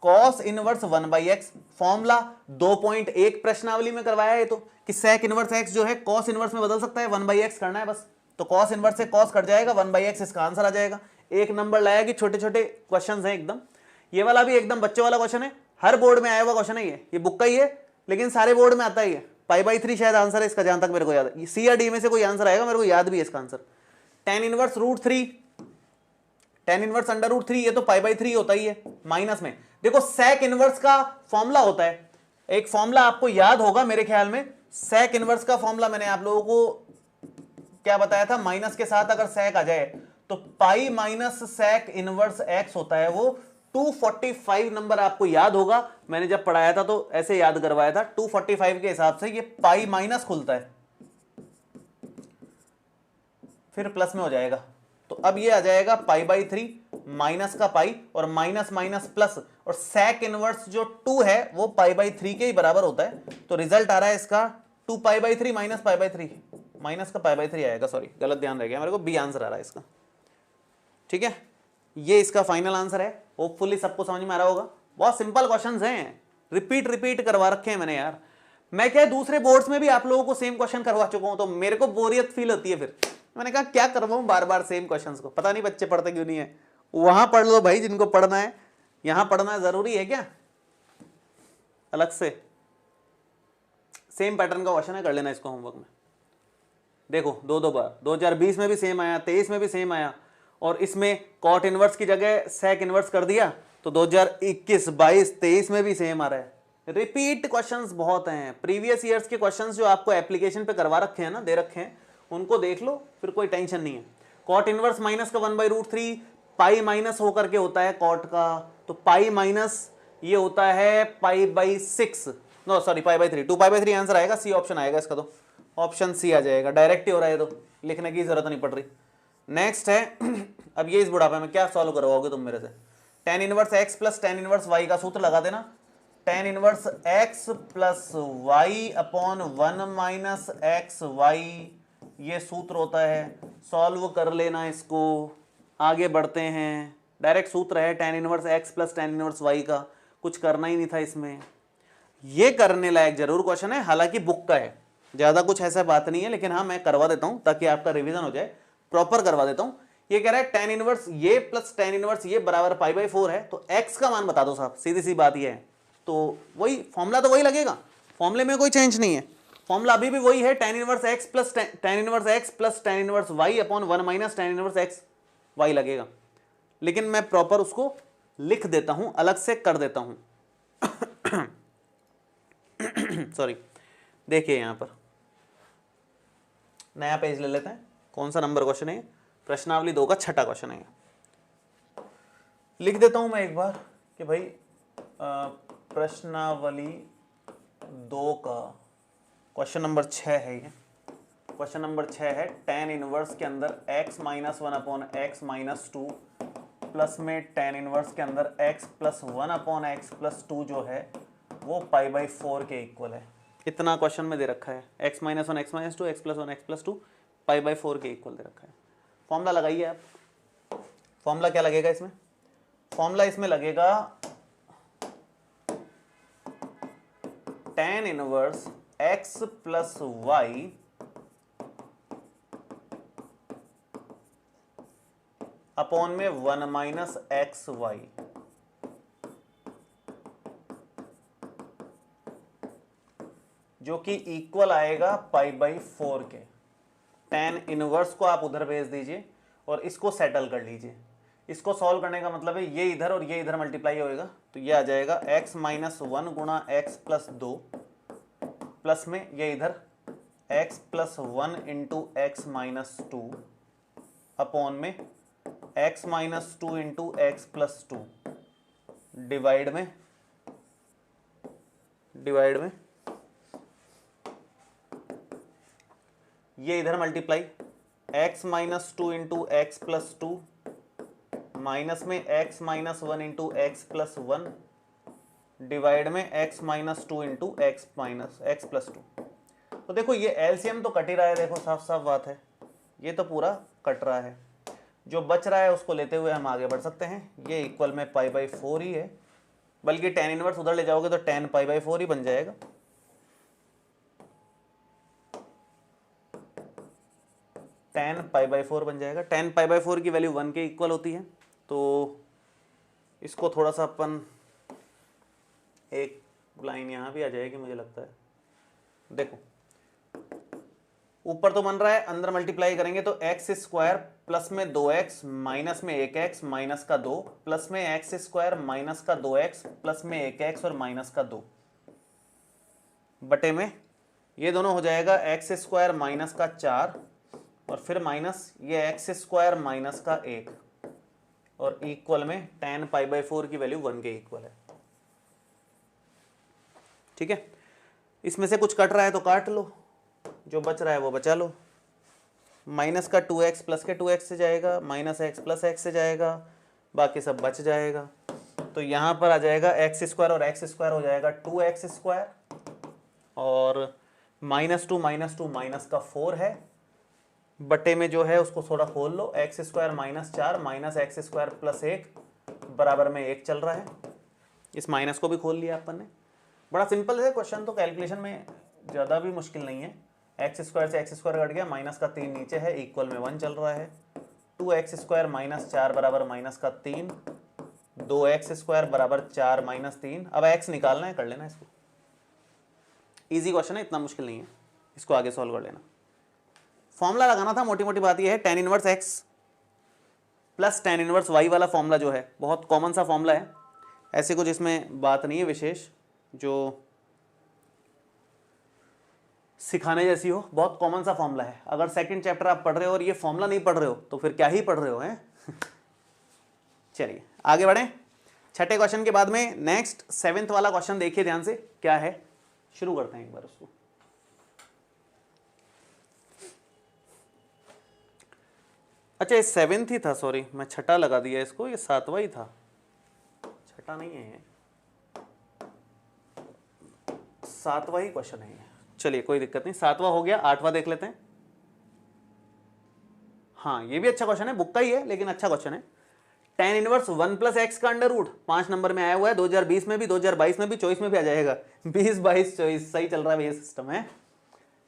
cos इनवर्स 1/x। फॉर्मूला 2.1 प्रश्नावली में करवाया है ये तो, कि sec इनवर्स x जो है cos इनवर्स में बदल सकता है, 1/x करना है बस। तो cos इनवर्स से cos कट जाएगा, 1/x इसका आंसर आ जाएगा। एक नंबर लाया कि छोटे छोटे क्वेश्चंस हैं एकदम। ये वाला भी एकदम बच्चे वाला क्वेश्चन है, हर बोर्ड में आया हुआ क्वेश्चन है ये बुक का ही है, लेकिन सारे बोर्ड में आता ही है। π/3 शायद आंसर है इसका, जहां तक मेरे को याद है। सी या डी में से कोई आंसर आएगा, मेरे को याद भी है इसका answer. tan inverse √3, tan inverse √3, ये तो π/3 होता ही है माइनस में। देखो sec इनवर्स का फॉर्मूला होता है, एक फॉर्मूला आपको याद होगा मेरे ख्याल में। sec इनवर्स का फॉर्मूला मैंने आप लोगों को क्या बताया था? माइनस के साथ अगर sec आ जाए तो pi minus sec inverse x होता है वो 245 नंबर, आपको याद होगा मैंने जब पढ़ाया था तो ऐसे याद करवाया था। 245 के हिसाब से ये पाई माइनस खुलता है, फिर प्लस में हो जाएगा। तो अब ये आ जाएगा π/3, माइनस का पाई और माइनस माइनस प्लस, और सेक इनवर्स जो 2 है वो π/3 के ही बराबर होता है। तो रिजल्ट आ रहा है इसका 2π/3 माइनस π/3, माइनस का π/3 आएगा, सॉरी गलत ध्यान रह गया मेरे को, बी आंसर आ रहा है इसका। ठीक है, ये इसका फाइनल आंसर है। होपफुली सबको समझ में आ रहा होगा। बहुत सिंपल क्वेश्चंस हैं, रिपीट रिपीट करवा रखे हैं मैंने यार। मैं क्या दूसरे बोर्ड्स में भी आप लोगों को सेम क्वेश्चन करवा चुका हूं, तो मेरे को बोरियत फील होती है। फिर मैंने कहा क्या करवाऊं बार बार सेम क्वेश्चंस को, पता नहीं बच्चे पढ़ते क्यों नहीं है। वहां पढ़ लो भाई जिनको पढ़ना है, यहां पढ़ना जरूरी है क्या अलग से? सेम पैटर्न का क्वेश्चन है, कर लेना इसको होमवर्क में। देखो दो दो बार 2020 में भी सेम आया, 23 में भी सेम आया, और इसमें कॉट इनवर्स की जगह सेक इनवर्स कर दिया, तो 2021, 22, 23 में भी सेम आ रहा है। रिपीट क्वेश्चंस बहुत हैं। प्रीवियस ईयर्स के क्वेश्चंस जो आपको एप्लीकेशन पे करवा रखे हैं ना, दे रखे हैं, उनको देख लो, फिर कोई टेंशन नहीं है। कॉट इनवर्स माइनस का 1/√3 पाई माइनस होकर के होता है कॉट का, तो पाई माइनस ये होता है π/6, नो सॉरी π/3, 2π/3 आंसर आएगा, सी ऑप्शन आएगा इसका, तो ऑप्शन सी आ जाएगा। डायरेक्ट ही हो रहा है, तो लिखने की जरूरत नहीं पड़ रही। नेक्स्ट है अब ये इस बुढ़ापे में क्या सॉल्व करवाओगे तुम मेरे से? tan inverse x plus tan inverse y का सूत्र लगा देना। tan inverse x plus y upon 1 minus X Y, ये सूत्र होता है। सॉल्व कर लेना इसको, आगे बढ़ते हैं। डायरेक्ट सूत्र है tan inverse x plus tan inverse y का, कुछ करना ही नहीं था इसमें। ये करने लायक जरूर क्वेश्चन है, हालांकि बुक का है, ज्यादा कुछ ऐसा बात नहीं है, लेकिन हाँ मैं करवा देता हूं ताकि आपका रिवीजन हो जाए, प्रॉपर करवा देता हूं। ये कह रहा है tan इनवर्स ये प्लस tan इनवर्स ये बराबर π/4 है, तो x का मान बता दो साहब, सीधी सी बात ये है। तो वही फॉर्मूला तो वही लगेगा, फॉर्मूले में कोई चेंज नहीं है, फॉर्मूला अभी भी वही है, tan inverse x plus tan inverse x plus tan inverse y upon 1 minus tan inverse x y लगेगा। लेकिन मैं प्रॉपर उसको लिख देता हूं, अलग से कर देता हूं। सॉरी, देखिए यहां पर नया पेज ले लेते हैं। कौन सा नंबर क्वेश्चन है? प्रश्नावली 2 का छठा क्वेश्चन है। लिख देता हूं मैं एक बार कि भाई प्रश्नावली 2 का क्वेश्चन नंबर 6 है। ये क्वेश्चन नंबर 6 है, tan इनवर्स के अंदर x minus 1 upon x minus 2 plus में tan इनवर्स के अंदर x plus 1 upon x plus 2 जो है वो π/4 के इक्वल है। इतना क्वेश्चन में दे रखा है, x minus 1 x minus 2 x plus 1 x plus 2 π/4 के इक्वल दे रखा है। फॉर्मूला लगाइए आप। फॉर्मूला क्या लगेगा इसमें? फॉर्मूला इसमें लगेगा tan inverse x plus y upon में 1 माइनस एक्स वाई, जो कि इक्वल आएगा π/4 के। tan इनवर्स को आप उधर भेज दीजिए और इसको सेटल कर लीजिए। इसको सॉल्व करने का मतलब है ये इधर और ये इधर मल्टीप्लाई होएगा, तो ये आ जाएगा x माइनस 1 गुणा एक्स प्लस 2 प्लस में ये इधर x plus 1 into x minus 2 upon में x minus 2 into x plus 2 divide में ये इधर multiply x minus 2 into x plus 2 minus में x minus 1 into x plus 1 divide में x minus 2 into x minus x plus 2। तो देखो ये एलसीएम तो कट ही रहा है, देखो साफ साफ बात है, ये तो पूरा कट रहा है। जो बच रहा है उसको लेते हुए हम आगे बढ़ सकते हैं। ये इक्वल में π/4 ही है, बल्कि tan इनवर्स उधर ले जाओगे तो tan π/4 ही बन जाएगा। tan π/4 बन जाएगा। tan π/4 की वैल्यू 1 के इक्वल होती है, तो इसको थोड़ा सा अपन एक लाइन यहाँ भी आ जाएगी मुझे लगता है। देखो ऊपर तो बन रहा है, अंदर मल्टीप्लाई करेंगे तो एक्स स्क्वायर प्लस में 2x माइनस में 1x माइनस का 2 प्लस में एक्स स्क्वायर माइनस का 2x प्लस में 1x और माइनस का 2 बटे में ये दोनों हो जाएगा एक्स स्क्वायर माइनस का 4 और फिर माइनस ये एक्स स्क्वायर माइनस का 1 और इक्वल में tan π/4 की वैल्यू 1 के इक्वल है। ठीक है, इसमें से कुछ कट रहा है तो काट लो, जो बच रहा है वो बचा लो। माइनस का 2x प्लस के 2x से जाएगा, माइनस x प्लस x से जाएगा, बाकी सब बच जाएगा। तो यहाँ पर आ जाएगा एक्स स्क्वायर और एक्स स्क्वायर हो जाएगा 2x², और -2 -2 माइनस का 4 है, बटे में जो है उसको थोड़ा खोल लो, x² -4 माइनस x² + 1 बराबर में 1 चल रहा है। इस माइनस को भी खोल लिया अपन ने। बड़ा सिंपल है क्वेश्चन, तो कैलकुलेशन में ज़्यादा भी मुश्किल नहीं है। x² से x² कट गया, माइनस का 3 नीचे है, इक्वल में 1 चल रहा है। 2x² -4 बराबर -3, 2x² बराबर 4 -3। अब x निकालना है, कर लेना इसको। इजी क्वेश्चन है, इतना मुश्किल नहीं है, इसको आगे सॉल्व कर लेना। फॉर्मूला लगाना था, मोटी मोटी बात यह है, tan inverse x plus tan inverse y वाला फॉर्मूला जो है बहुत कॉमन सा फॉर्मूला है, ऐसे कुछ इसमें बात नहीं है विशेष जो सिखाने जैसी हो, बहुत कॉमन सा फॉर्मूला है। अगर सेकंड चैप्टर आप पढ़ रहे हो और ये फॉर्मूला नहीं पढ़ रहे हो तो फिर क्या ही पढ़ रहे हो हैं। चलिए आगे बढ़ें। छठे क्वेश्चन के बाद में नेक्स्ट 7th वाला क्वेश्चन देखिए ध्यान से, क्या है, शुरू करते हैं एक बार उसको। अच्छा ये 7th ही था, सॉरी मैं छठा लगा दिया इसको, ये 7वां ही था, छठा नहीं है ये, 7वां ही क्वेश्चन है ये। चलिए कोई दिक्कत नहीं, 7वां हो गया, 8वां देख लेते हैं। हाँ ये भी अच्छा क्वेश्चन है, बुक का ही है लेकिन अच्छा क्वेश्चन है। tan इनवर्स 1 + x का अंडर रूट 5 नंबर में आया हुआ है, 2020 में भी, 2022 में भी, 24 में भी आ जाएगा। 20 22 24 सही चल रहा है ये सिस्टम है।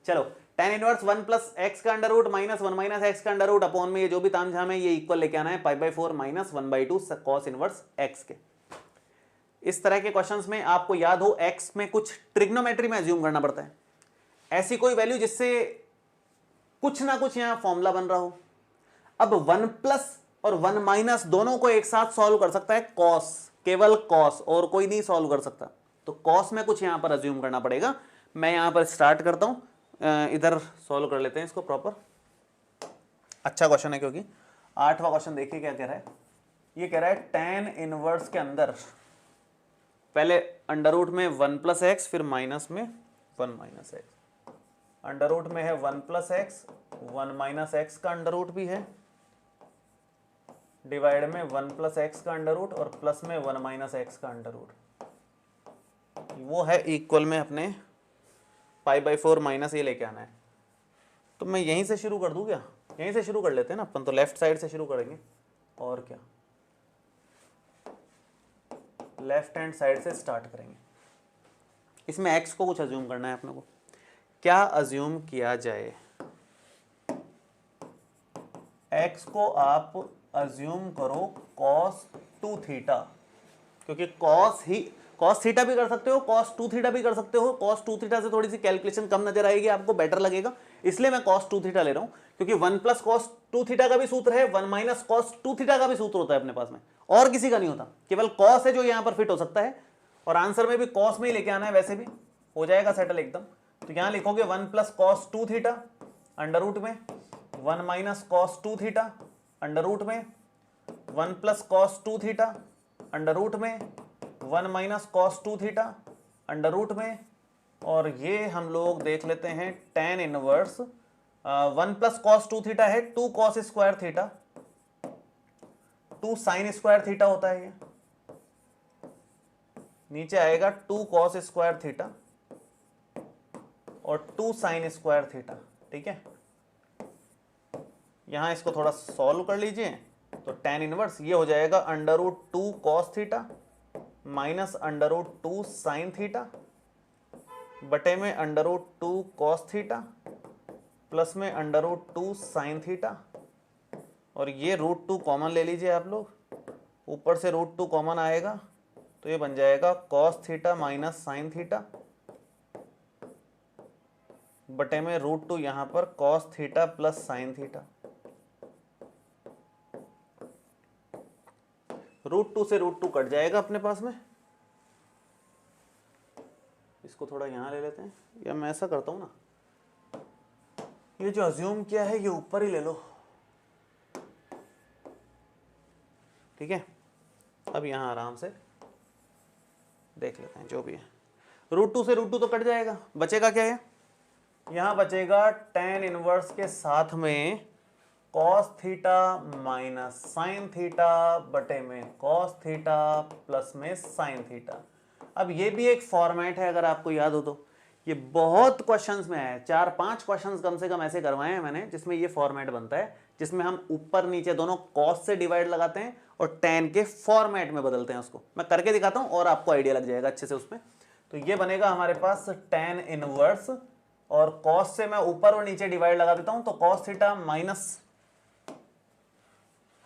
चलो tan इनवर्स 1 + x का अंडर रूट -1 - x का अंडर रूट अपॉन में ये जो भी तामझाम है ये इक्वल लेके आना है π/4 -1/2 cos इनवर्स x के। इस तरह के क्वेश्चंस में आपको याद हो x में कुछ ट्रिग्नोमेट्री में अज्यूम करना पड़ता है, ऐसी कोई वैल्यू जिससे कुछ ना कुछ यहां फॉर्मूला बन रहा हो। अब 1+ और 1- दोनों को एक साथ सॉल्व कर सकता है cos, केवल cos, और कोई नहीं सॉल्व कर सकता। तो cos में कुछ यहां पर अज्यूम करना पड़ेगा। मैं यहां पर स्टार्ट करता हूं, इधर सॉल्व कर लेते हैं इसको प्रॉपर। अच्छा क्वेश्चन है क्योंकि 8वां क्वेश्चन देखिए क्या कह रहा है। ये कह रहा है tan इनवर्स के अंदर पहले अंडर रूट में 1 + x, फिर माइनस में 1 - x, अंडर रूट में है 1 + x, 1 - x का अंडर रूट भी है, डिवाइड में 1 + x का अंडर रूट, और प्लस में 1 - x का अंडर रूट, वो है इक्वल में अपने π/4 माइनस ये लेके आना है। तो मैं यहीं से शुरू कर दूं क्या, यहीं से शुरू कर लेते हैं ना अपन, तो लेफ्ट साइड से शुरू करेंगे और क्या, लेफ्ट हैंड साइड से स्टार्ट करेंगे। इसमें x को कुछ अज्यूम करना है अपने को। क्या अज्यूम किया जाए, x को आप अज्यूम करो cos 2 थीटा, क्योंकि cos थीटा भी कर सकते हो, cos 2 थीटा भी कर सकते हो। cos 2 थीटा से थोड़ी सी कैलकुलेशन कम नजर आएगी आपको, बेटर लगेगा, इसलिए मैं cos 2 थीटा ले रहा हूं, क्योंकि 1 + cos 2 थीटा का भी सूत्र है, 1 - cos 2 थीटा का भी सूत्र होता है अपने पास में, और किसी का नहीं होता, केवल cos है जो यहां पर फिट हो सकता है। और आंसर में भी cos में ही लेके आना है, वैसे भी हो जाएगा सेटल एकदम। तो यहां लिखोगे 1 + cos 2 थीटा अंडर रूट में 1 - cos 2 थीटा अंडर रूट में 1 + cos 2 थीटा अंडर रूट में 1 - cos 2 थीटा अंडर रूट में, और ये हम लोग देख लेते हैं tan इनवर्स 1 + cos 2 थीटा है 2 cos² थीटा, 2 sin² थीटा होता है ये, नीचे आएगा 2 cos² थीटा और 2 sin² थीटा। ठीक है, यहां इसको थोड़ा सॉल्व कर लीजिए, तो tan इनवर्स ये हो जाएगा under root 2 cos theta minus under root 2 sin theta बटे में under root 2 cos theta plus में अंडर रूट 2 sin थीटा, और ये √2 कॉमन ले लीजिए आप लोग, ऊपर से √2 कॉमन आएगा तो ये बन जाएगा cos theta minus sin theta बटे में √2 यहां पर cos theta plus sin theta. √2 से √2 कट जाएगा अपने पास में, इसको थोड़ा यहां ले लेते हैं, या मैं ऐसा करता हूं ना, ये जो अज्यूम किया है ये ऊपर ही ले लो। ठीक है, अब यहां आराम से देख लेते हैं जो भी है। √2 से √2 तो कट जाएगा, बचेगा क्या है, यहां बचेगा tan इनवर्स के साथ में cos theta minus sine theta बटे में कॉस थीटा प्लस में साइन थीटा। अब ये भी एक फॉर्मेट है, अगर आपको याद हो तो ये बहुत क्वेश्चंस में है, 4-5 क्वेश्चंस कम से कम ऐसे करवाए हैं मैंने जिसमें ये फॉर्मेट बनता है, जिसमें हम ऊपर नीचे दोनों कॉस से डिवाइड लगाते हैं और tan के फॉर्मेट में बदलते हैं उसको। मैं करके दिखाता हूं और आपको आइडिया लग जाएगा अच्छे से उसमें। तो ये बनेगा हमारे पास tan इनवर्स, और कॉस से मैं ऊपर और नीचे डिवाइड लगा देता हूं, तो कॉस थीटा माइनस,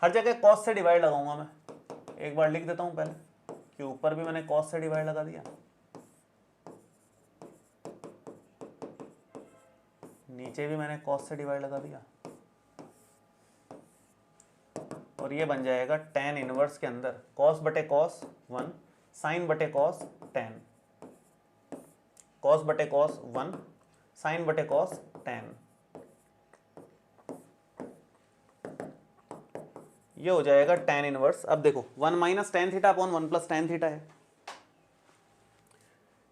हर जगह कॉस से डिवाइड लगाऊंगा मैं, एक बार लिख देता हूं पहले कि ऊपर भी मैंने कॉस से डिवाइड लगा दिया, नीचे भी मैंने कॉस से डिवाइड लगा दिया, और ये बन जाएगा tan इनवर्स के अंदर कॉस बटे कॉस 1 साइन बटे कॉस 10, कॉस बटे कॉस 1 साइन बटे कॉस 10। ये हो जाएगा tan इनवर्स। अब देखो 1 minus tan theta upon 1 plus tan theta है,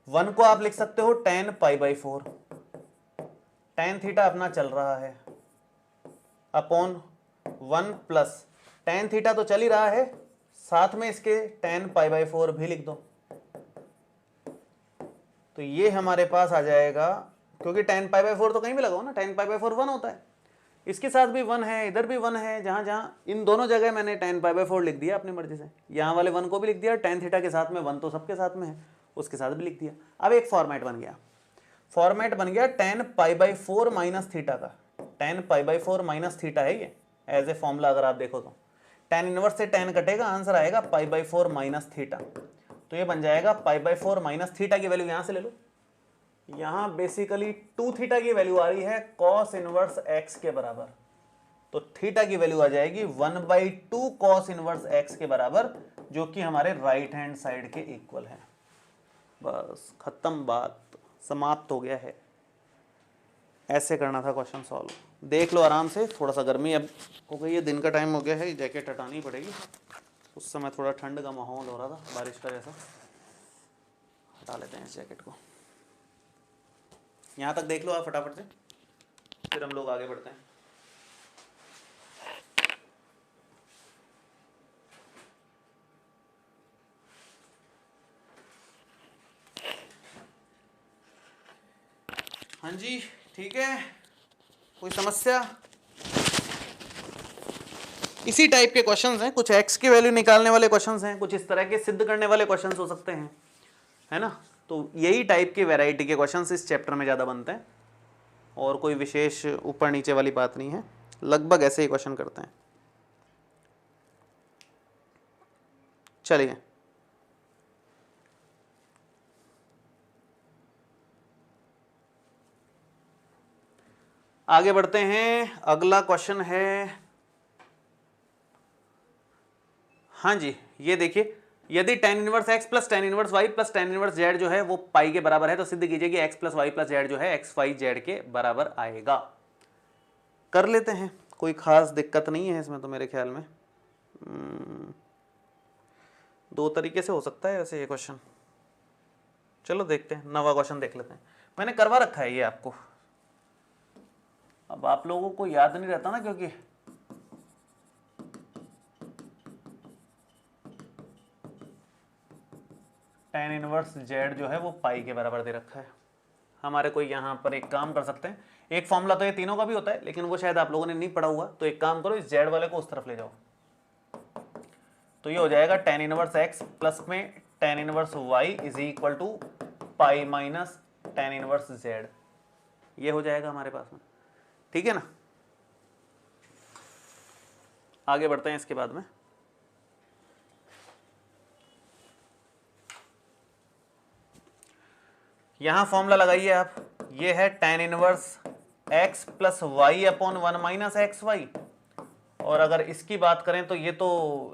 1 को आप लिख सकते हो tan pi by 4, tan theta अपना चल रहा है, अपॉन 1 प्लस tan थीटा तो चल ही रहा है, साथ में इसके tan पाई बाई 4 भी लिख दो। तो ये हमारे पास आ जाएगा, क्योंकि tan पाई बाई 4 तो कहीं भी लगाओ ना, tan पाई बाई 4 1 होता है, इसके साथ भी 1 है, इधर भी 1 है, जहां जहां इन दोनों जगह मैंने tan पाई बाई 4 लिख दिया अपनी मर्जी से, यहाँ वाले 1 को भी लिख दिया, tan थीटा के साथ में 1 तो सबके साथ में है उसके साथ भी लिख दिया। अब एक फॉर्मेट बन गया, फॉर्मेट बन गया tan pi by 4 minus theta का, tan pi by 4 minus theta है ये एज ए फॉर्मूला। अगर आप देखो तो tan इनवर्स से tan कटेगा, आंसर आएगा पाई बाई 4 माइनस थीटा। तो ये बन जाएगा पाई बाई 4 माइनस थीटा की वैल्यू यहां से ले लो, यहां बेसिकली 2 थीटा की वैल्यू आ रही है कॉस इनवर्स x के बराबर, तो थीटा की वैल्यू आ जाएगी 1/2 कॉस इनवर्स x के बराबर, जो कि हमारे राइट हैंड साइड के इक्वल है। बस खत्म, बात समाप्त हो गया है। ऐसे करना था क्वेश्चन सॉल्व। देख लो आराम से, थोड़ा सा गर्मी अब हो गई है, दिन का टाइम हो गया है, जैकेट हटानी पड़ेगी, उस समय थोड़ा ठंड का माहौल हो रहा था बारिश का जैसा, हटा लेते हैं इस जैकेट को। यहाँ तक देख लो आप फटाफट से, फिर हम लोग आगे बढ़ते हैं। हाँ जी ठीक है, कोई समस्या? इसी टाइप के क्वेश्चंस हैं, कुछ x की वैल्यू निकालने वाले क्वेश्चंस हैं, कुछ इस तरह के सिद्ध करने वाले क्वेश्चंस हो सकते हैं, है ना। तो यही टाइप के वैरायटी के क्वेश्चंस इस चैप्टर में ज़्यादा बनते हैं, और कोई विशेष ऊपर नीचे वाली बात नहीं है, लगभग ऐसे ही क्वेश्चन करते हैं। चलिए आगे बढ़ते हैं। अगला क्वेश्चन है, हाँ जी ये देखिए, यदि tan inverse x plus tan inverse y plus tan inverse z जो है वो पाई के बराबर है, तो सिद्ध कीजिए कि x plus Y plus Z जो है x वाई जेड के बराबर आएगा। कर लेते हैं, कोई खास दिक्कत नहीं है इसमें तो मेरे ख्याल में। दो तरीके से हो सकता है वैसे ये क्वेश्चन, चलो देखते हैं, नवा क्वेश्चन देख लेते हैं। मैंने करवा रखा है ये आपको, अब आप लोगों को याद नहीं रहता ना, क्योंकि tan इनवर्स z जो है वो पाई के बराबर दे रखा है हमारे को। यहाँ पर एक काम कर सकते हैं, एक फॉर्मूला तो ये तीनों का भी होता है, लेकिन वो शायद आप लोगों ने नहीं पढ़ा हुआ, तो एक काम करो, इस z वाले को उस तरफ ले जाओ, तो ये हो जाएगा tan इनवर्स x प्लस में tan inverse y is equal to pi minus tan inverse z, ये हो जाएगा हमारे पास में, ठीक है ना। आगे बढ़ते हैं इसके बाद में। यहां फॉर्मूला लगाइए आप, ये है tan inverse x plus Y upon 1 minus X Y, और अगर इसकी बात करें तो ये तो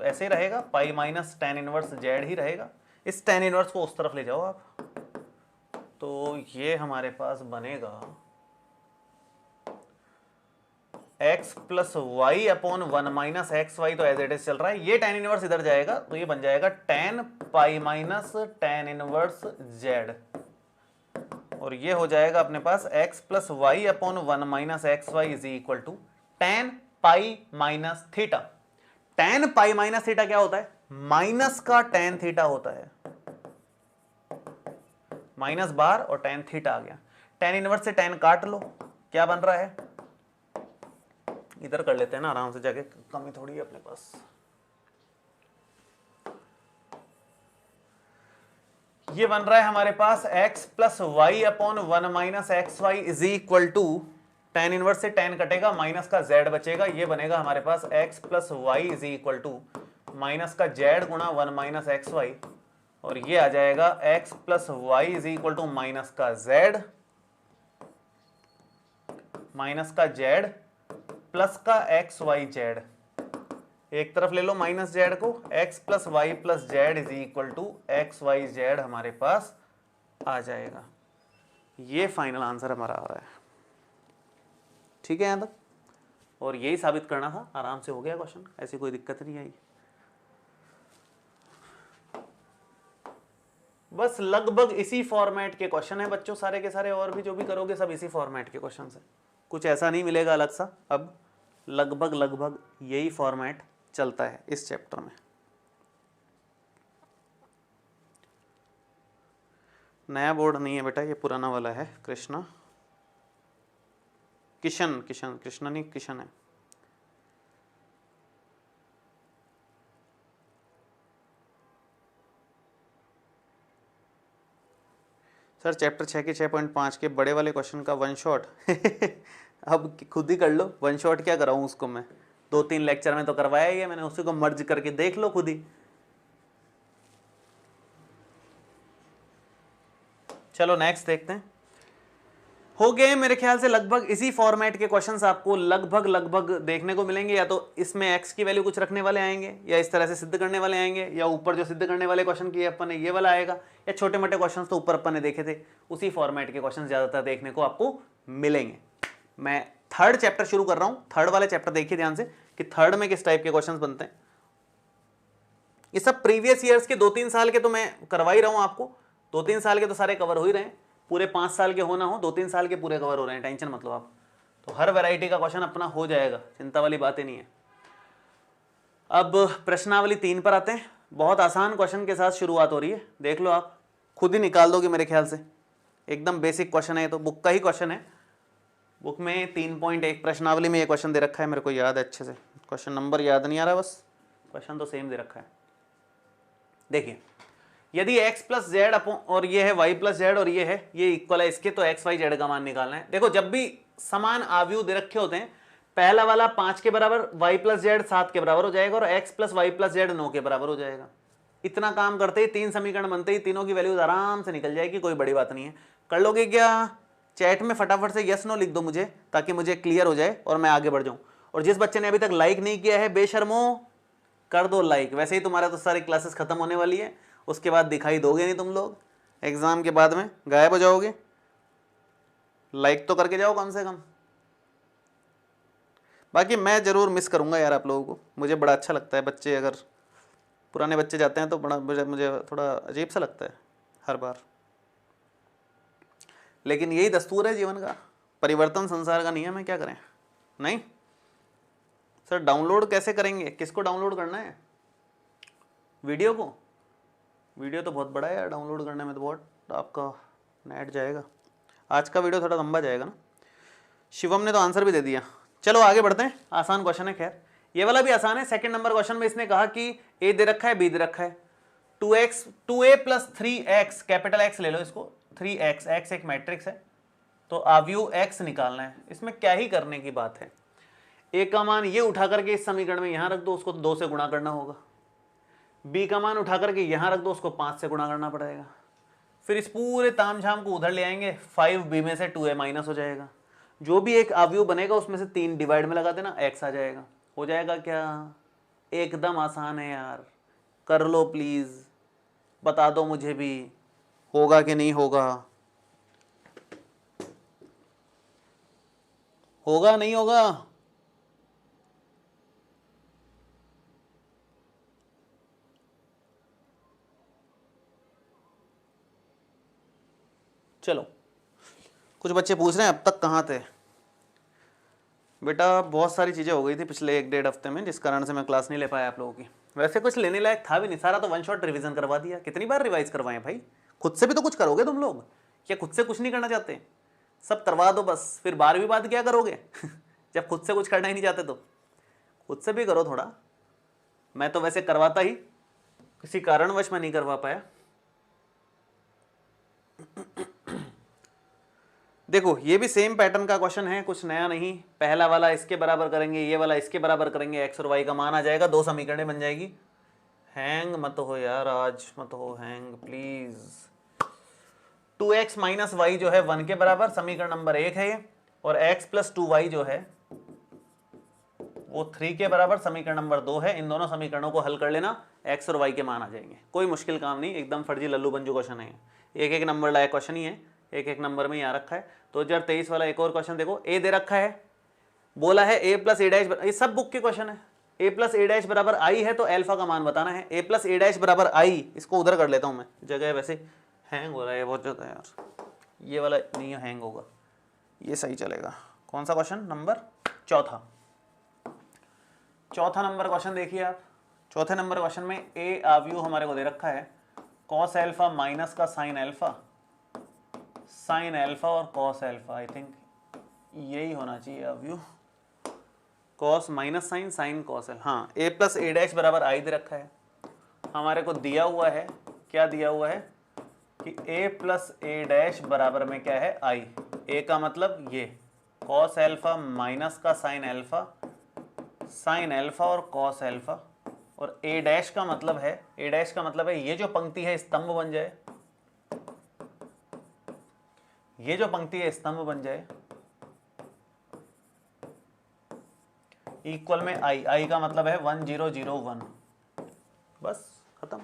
ऐसे ही रहेगा, पाई माइनस tan इनवर्स z ही रहेगा। इस tan इनवर्स को उस तरफ ले जाओ आप, तो ये हमारे पास बनेगा x plus Y upon 1 minus X Y, तो एज इट इज चल रहा है, ये tan इनवर्स इधर जाएगा, तो ये बन जाएगा tan pi minus tan inverse z, और ये हो जाएगा अपने पास x plus Y upon 1 minus X Y is equal to tan pi minus theta. tan pi minus theta क्या होता है? माइनस का tan थीटा होता है, माइनस बार और tan थीटा आ गया। tan इनवर्स से tan काट लो, क्या बन रहा है? इधर कर लेते हैं ना आराम से, जाके कमी थोड़ी है अपने पास। ये बन रहा है हमारे पास x plus Y upon 1 minus X Y is equal to tan inverse से tan कटेगा, माइनस का z बचेगा, ये बनेगा हमारे पास x plus Y is equal to minus का z गुणा 1 माइनस एक्स वाई, और ये आ जाएगा x plus Y is equal to minus का z माइनस का z प्लस का एक्स वाई जेड, एक तरफ ले लो माइनस जेड को, x plus Y plus Z is equal to X Y Z हमारे पास आ जाएगा। ये फाइनल आंसर हमारा आ रहा है। ठीक है यहां तक, और यही साबित करना था, आराम से हो गया क्वेश्चन, ऐसी कोई दिक्कत नहीं आई। बस लगभग इसी फॉर्मेट के क्वेश्चन है बच्चों सारे के सारे, और भी जो भी करोगे सब इसी फॉर्मेट के क्वेश्चन है, कुछ ऐसा नहीं मिलेगा अलग सा। अब लगभग यही फॉर्मेट चलता है इस चैप्टर में। नया बोर्ड नहीं है बेटा, ये पुराना वाला है, कृष्णा किशन कृष्णा नहीं किशन है। सर चैप्टर 6 के 6.5 के बड़े वाले क्वेश्चन का वन शॉट अब खुद ही कर लो, वन शॉट क्या कराऊं उसको मैं, 2-3 लेक्चर में तो करवाया ही है मैंने, उसी को मर्ज करके देख लो खुद ही। चलो नेक्स्ट देखते हैं। हो गए मेरे ख्याल से लगभग इसी फॉर्मेट के क्वेश्चंस आपको लगभग देखने को मिलेंगे, या तो इसमें x की वैल्यू कुछ रखने वाले आएंगे, या इस तरह से सिद्ध करने वाले आएंगे, या ऊपर जो सिद्ध करने वाले क्वेश्चन किए अपन ने ये वाला आएगा, या छोटे मोटे क्वेश्चन तो ऊपर अपन ने देखे थे, उसी फॉर्मेट के क्वेश्चन ज्यादातर देखने को आपको मिलेंगे। मैं थर्ड चैप्टर शुरू कर रहा हूं, थर्ड वाले चैप्टर देखिए ध्यान से कि थर्ड में किस टाइप के क्वेश्चन बनते हैं। ये सब प्रीवियस ईयर्स के 2-3 साल के तो मैं करवा ही रहा हूं आपको, 2-3 साल के तो सारे कवर हो ही रहे हैं, पूरे 5 साल के होना हो 2-3 साल के पूरे कवर हो रहे हैं, टेंशन मतलब आप, तो हर वैरायटी का क्वेश्चन अपना हो जाएगा, चिंता वाली बात ही नहीं है। अब प्रश्नावली 3 पर आते हैं, बहुत आसान क्वेश्चन के साथ शुरुआत हो रही है, देख लो आप खुद ही निकाल दोगे मेरे ख्याल से, एकदम बेसिक क्वेश्चन है, तो बुक का ही क्वेश्चन है, बुक में 3.1 प्रश्नावली में ये क्वेश्चन दे रखा है, मेरे को याद है अच्छे से, क्वेश्चन नंबर याद नहीं आ रहा, बस क्वेश्चन तो सेम दे रखा है। देखिए यदि x प्लस जेड और ये है y प्लस जेड और ये है, ये इक्वल है इसके, तो x y z का मान निकालना है। देखो जब भी समान आव्यूह दे रखे होते हैं, पहला वाला 5 के बराबर, y प्लस जेड 7 के बराबर हो जाएगा, और x plus Y plus Z 9 के बराबर हो जाएगा। इतना काम करते ही 3 समीकरण बनते ही तीनों की वैल्यूज आराम से निकल जाएगी, कोई बड़ी बात नहीं है। कर लोगे क्या? चैट में फटाफट से यस नो लिख दो मुझे, ताकि मुझे क्लियर हो जाए और मैं आगे बढ़ जाऊं। और जिस बच्चे ने अभी तक लाइक नहीं किया है, बेशर्मो कर दो लाइक, वैसे ही तुम्हारा तो सारी क्लासेस खत्म होने वाली है, उसके बाद दिखाई दोगे नहीं तुम लोग, एग्जाम के बाद में गायब हो जाओगे। लाइक तो करके जाओ कम से कम। बाकी मैं जरूर मिस करूंगा यार आप लोगों को, मुझे बड़ा अच्छा लगता है, बच्चे अगर पुराने बच्चे जाते हैं तो बड़ा मुझे थोड़ा अजीब सा लगता है हर बार, लेकिन यही दस्तूर है जीवन का, परिवर्तन संसार का नियम है, क्या करें। नहीं सर डाउनलोड कैसे करेंगे, किसको डाउनलोड करना है वीडियो को? वीडियो तो बहुत बड़ा है यार, डाउनलोड करने में तो बहुत आपका नेट जाएगा, आज का वीडियो थोड़ा लंबा जाएगा ना। शिवम ने तो आंसर भी दे दिया, चलो आगे बढ़ते हैं, आसान क्वेश्चन है, खैर ये वाला भी आसान है। सेकंड नंबर क्वेश्चन में इसने कहा कि ए दे रखा है, बी दे रखा है, 2a plus 3x, capital x ले लो इसको, 3x, x एक मैट्रिक्स है, तो आव्यूह x निकालना है। इसमें क्या ही करने की बात है, a का मान ये उठा करके इस समीकरण में यहां रख दो, उसको 2 से गुणा करना होगा, b का मान उठा करके यहां रख दो, उसको 5 से गुणा करना पड़ेगा, फिर इस पूरे तामझाम को उधर ले आएंगे, 5b में से 2a माइनस हो जाएगा, जो भी एक आव्यूह बनेगा उसमें से 3 डिवाइड में लगा देना, x आ जाएगा। हो जाएगा क्या? एकदम आसान है यार, कर लो प्लीज, बता दो मुझे भी होगा कि नहीं होगा, होगा नहीं होगा? चलो कुछ बच्चे पूछ रहे हैं अब तक कहाँ थे, बेटा बहुत सारी चीज़ें हो गई थी पिछले 1-1.5 हफ्ते में, जिस कारण से मैं क्लास नहीं ले पाया आप लोगों की। वैसे कुछ लेने लायक था भी नहीं, सारा तो वन शॉट रिवीजन करवा दिया। कितनी बार रिवाइज करवाएं भाई, खुद से भी तो कुछ करोगे तुम लोग, क्या खुद से कुछ नहीं करना चाहते? सब करवा दो बस, फिर 12वीं बाद क्या करोगे जब खुद से कुछ करना ही नहीं चाहते तो खुद से भी करो थोड़ा। मैं तो वैसे करवाता ही, किसी कारणवश मैं नहीं करवा पाया। देखो ये भी सेम पैटर्न का क्वेश्चन है, कुछ नया नहीं। पहला वाला इसके बराबर करेंगे, ये वाला इसके बराबर करेंगे, एक्स और वाई का मान आ जाएगा, 2 समीकरणें बन जाएगी। हैंग मत हो यार, आज मत हो hang please. 2x minus Y जो है 1 के बराबर, समीकरण नंबर 1 है ये, और x प्लस 2y जो है वो 3 के बराबर, समीकरण नंबर 2 है। इन दोनों समीकरणों को हल कर लेना, x और y के मान आ जाएंगे। कोई मुश्किल काम नहीं, एकदम फर्जी लल्लू बंजू क्वेश्चन है। एक एक नंबर लायक क्वेश्चन ही है, एक एक नंबर में ही आ रखा है। 2023 वाला एक और क्वेश्चन देखो, a दे रखा है, बोला है a प्लस ए डैश, ये सब बुक के क्वेश्चन है। a प्लस ए डैश बराबर आई है तो अल्फा का मान बताना है। a प्लस ए डैश बराबर आई, इसको उधर कर लेता हूं मैं, जगह वैसे हैंग हो रहा है बहुत ज़्यादा यार, ये वाला नहीं हैंग होगा, ये सही चलेगा। कौन सा क्वेश्चन? नंबर चौथा नंबर क्वेश्चन देखिए आप। चौथे नंबर क्वेश्चन में a आव्यूह हमारे को दे रखा है, कॉस एल्फा माइनस का साइन एल्फा, साइन एल्फा और कॉस एल्फा, आई थिंक यही होना चाहिए आव्यूह, cos minus sine, sine cos L. हाँ, a प्लस ए डैश बराबर आई दे रखा है। हमारे को दिया हुआ है, क्या दिया हुआ है कि a प्लस ए डैश बराबर में क्या है? आई। a का मतलब ये कॉस एल्फा माइनस का साइन एल्फा, साइन एल्फा और कॉस एल्फा, और a डैश का मतलब है, a डैश का मतलब है ये जो पंक्ति है स्तंभ बन जाए, ये जो पंक्ति है स्तंभ बन जाए, इक्वल में आई, आई का मतलब है 1001, बस खत्म।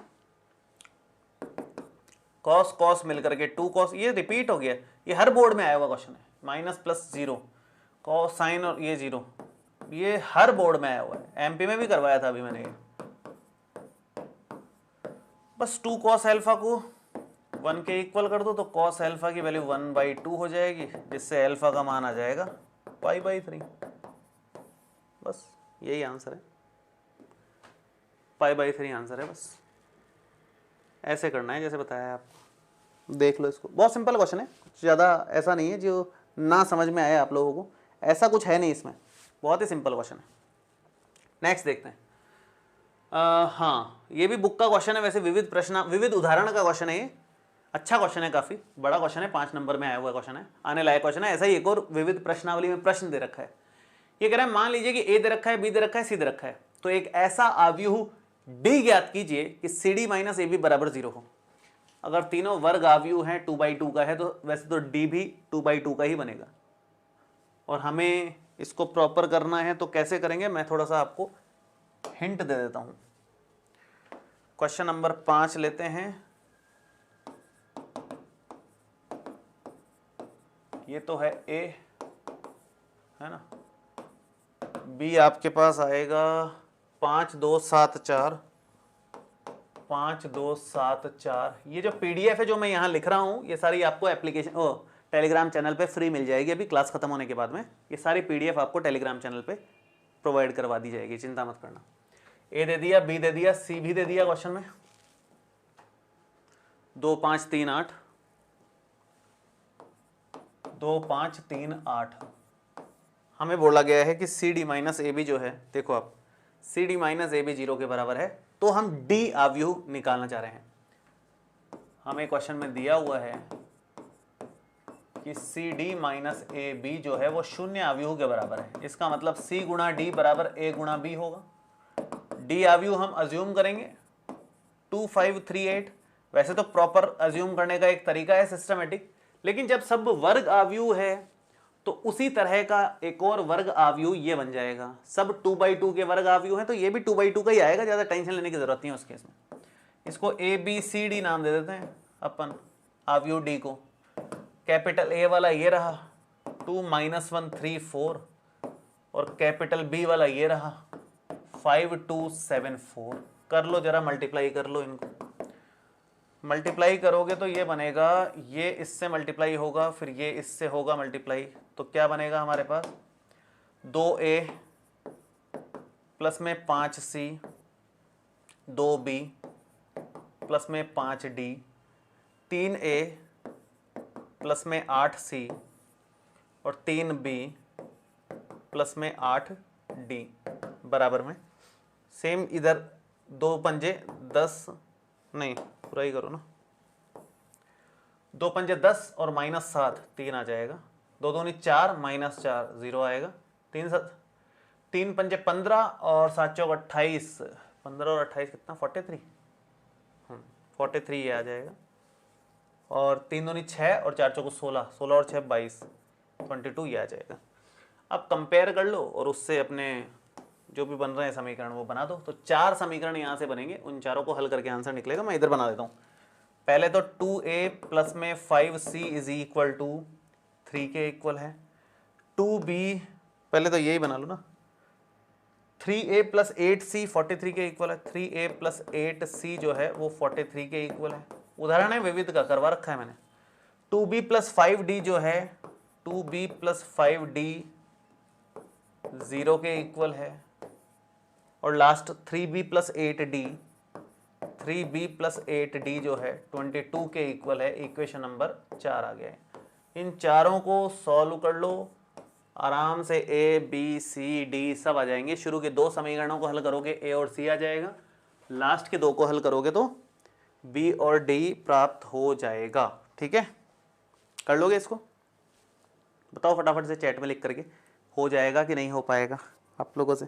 कॉस कॉस मिलकर के 2 कॉस, ये रिपीट हो गया, ये हर बोर्ड में आया हुआ क्वेश्चन है। माइनस प्लस 0, कॉस साइन और ये 0, ये हर बोर्ड में आया हुआ है, एमपी में भी करवाया था अभी मैंने ये। बस 2 कॉस एल्फा को 1 के इक्वल कर दो तो कॉस एल्फा की वैल्यू 1/2 हो जाएगी, जिससे एल्फा का मान आ जाएगा π/3। बस यही आंसर है, π/3 आंसर है। बस ऐसे करना है जैसे बताया आपको, देख लो इसको, बहुत सिंपल क्वेश्चन है, कुछ ज़्यादा ऐसा नहीं है जो ना समझ में आए आप लोगों को, ऐसा कुछ है नहीं इसमें, बहुत ही सिंपल क्वेश्चन है। नेक्स्ट देखते हैं। हाँ, ये भी बुक का क्वेश्चन है वैसे, विविध उदाहरण का क्वेश्चन है ये, अच्छा क्वेश्चन है, काफ़ी बड़ा क्वेश्चन है, 5 नंबर में आया हुआ क्वेश्चन है, आने लायक क्वेश्चन है। ऐसा ही एक और विविध प्रश्नावली में प्रश्न दे रखा है, ये कह रहा है मान लीजिए कि ए दे रखा है, बी दे रखा है, सी दे रखा है, तो एक ऐसा आव्यूह डी ज्ञात कीजिए कि C D minus A B बराबर 0 हो। अगर तीनों वर्ग आव्यूह हैं 2/2 का है, तो वैसे तो डी भी 2/2 का ही बनेगा, और हमें इसको प्रॉपर करना है तो कैसे करेंगे, मैं थोड़ा सा आपको हिंट दे देता हूं। क्वेश्चन नंबर 5 लेते हैं, ये तो है ए, है ना, बी आपके पास आएगा 5 2 7 4, 5 2 7 4। ये जो पीडीएफ है जो मैं यहाँ लिख रहा हूँ, ये सारी आपको एप्लीकेशन टेलीग्राम चैनल पे फ्री मिल जाएगी, अभी क्लास खत्म होने के बाद में ये सारी पीडीएफ आपको टेलीग्राम चैनल पे प्रोवाइड करवा दी जाएगी, चिंता मत करना। ए दे दिया, बी दे दिया, सी भी दे दिया क्वेश्चन में, 2 5 3 8, 2 5 3 8। हमें बोला गया है कि C D minus A B जो है, देखो आप, C D minus A B 0 के बराबर है, तो हम डी आव्यूह निकालना चाह रहे हैं। हमें क्वेश्चन में दिया हुआ है कि C D minus A B जो है वो 0 आव्यूह के बराबर है, इसका मतलब सी गुणा डी बराबर ए गुणा बी होगा। डी आव्यूह हम अज्यूम करेंगे 2 5 3 8, वैसे तो प्रॉपर अज्यूम करने का एक तरीका है सिस्टमेटिक, लेकिन जब सब वर्ग आव्यूह है तो उसी तरह का एक और वर्ग आव्यूह ये बन जाएगा। सब 2/2 के वर्ग आव्यूह है तो ये भी 2/2 का ही आएगा, ज्यादा टेंशन लेने की जरूरत नहीं है उस केस में। इसको ए बी सी डी नाम दे देते हैं अपन, आव्यूह डी को। कैपिटल ए वाला ये रहा 2 -1 3 4, और कैपिटल बी वाला ये रहा 5 2 7 4। कर लो जरा, मल्टीप्लाई कर लो इनको, मल्टीप्लाई करोगे तो ये बनेगा, ये इससे मल्टीप्लाई होगा, फिर ये इससे होगा मल्टीप्लाई, तो क्या बनेगा हमारे पास 2a प्लस में 5c 2b प्लस में 5d 3a प्लस में 8c और 3b प्लस में 8d बराबर में सेम इधर 2 पंजे 10 नहीं पूरा ही करो ना, 2 पंजे 10 और -7 3 आ जाएगा, 2 दूनी 4 -4 0 आएगा, 3 पंजे 15 और 7 चौक 28, 15 और 28 कितना 43, 43 ये आ जाएगा, और 3 दूनी 6 और 4 चौक 16, 16 और 6 22, 22 ये आ जाएगा। अब कंपेयर कर लो और उससे अपने जो भी बन रहे हैं समीकरण वो बना दो। तो 4 समीकरण यहाँ से बनेंगे, उन चारों को हल करके आंसर निकलेगा। मैं इधर बना देता हूँ। पहले तो 2a प्लस में 5c इज इक्वल टू 3 के इक्वल है। 2b पहले तो यही बना लो ना, 3a प्लस 8c 43 के इक्वल है। 3a प्लस 8c जो है वो 43 के इक्वल है। उदाहरण है विविध का, करवा रखा है मैंने। 2b प्लस 5d जो है 2b प्लस 5d 0 के इक्वल है। और last 3b plus 8d 3b plus 8d जो है 22 के इक्वल है। इक्वेशन नंबर 4 आ गया है। इन चारों को सॉल्व कर लो आराम से, a b c d सब आ जाएंगे। शुरू के 2 समीकरणों को हल करोगे a और c आ जाएगा, लास्ट के 2 को हल करोगे तो b और d प्राप्त हो जाएगा। ठीक है, कर लोगे इसको? बताओ फटाफट से चैट में लिख करके, हो जाएगा कि नहीं हो पाएगा आप लोगों से।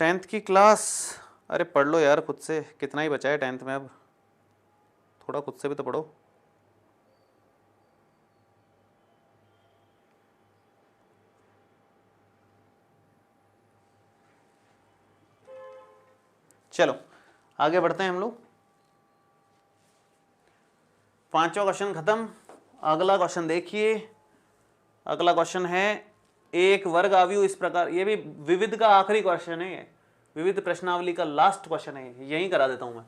10th की क्लास, अरे पढ़ लो यार खुद से, कितना ही बचा है 10th में, अब थोड़ा खुद से भी तो पढ़ो। चलो आगे बढ़ते हैं हम लोग। 5वां क्वेश्चन खत्म। अगला क्वेश्चन देखिए। अगला क्वेश्चन है एक वर्ग आव्यूह इस प्रकार, ये भी विविध का आखिरी क्वेश्चन है, ये विविध प्रश्नावली का लास्ट क्वेश्चन है, यही करा देता हूं मैं।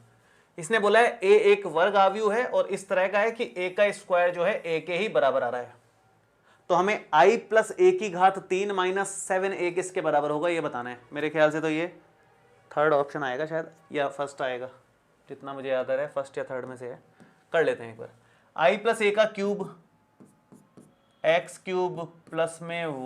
इसने बोला है a एक वर्ग आव्यूह है और इस तरह का है कि a का स्क्वायर जो है a के ही बराबर आ रहा है। तो हमें i प्लस a की घात 3 माइनस 7a किसके बराबर होगा ये बताना है। मेरे ख्याल से तो ये थर्ड ऑप्शन आएगा शायद, या फर्स्ट आएगा, जितना मुझे याद आ रहा है फर्स्ट या थर्ड में से है। कर लेते हैं एक बार। i प्लस a का क्यूब x क्यूब प्लस में